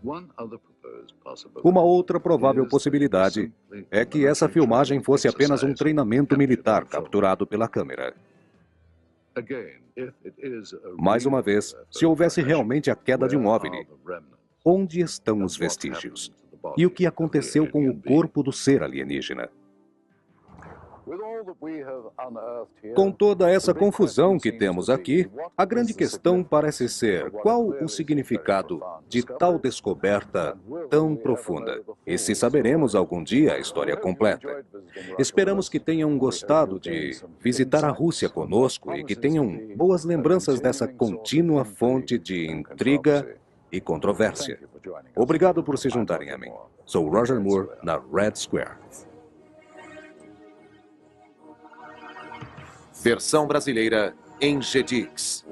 Uma outra provável possibilidade é que essa filmagem fosse apenas um treinamento militar capturado pela câmera. Mais uma vez, se houvesse realmente a queda de um OVNI, onde estão os vestígios? E o que aconteceu com o corpo do ser alienígena? Com toda essa confusão que temos aqui, a grande questão parece ser qual o significado de tal descoberta tão profunda? E se saberemos algum dia a história completa. Esperamos que tenham gostado de visitar a Rússia conosco e que tenham boas lembranças dessa contínua fonte de intriga e controvérsia. Obrigado por se juntarem a mim. Sou Roger Moore, na Red Square. Versão brasileira em GDix.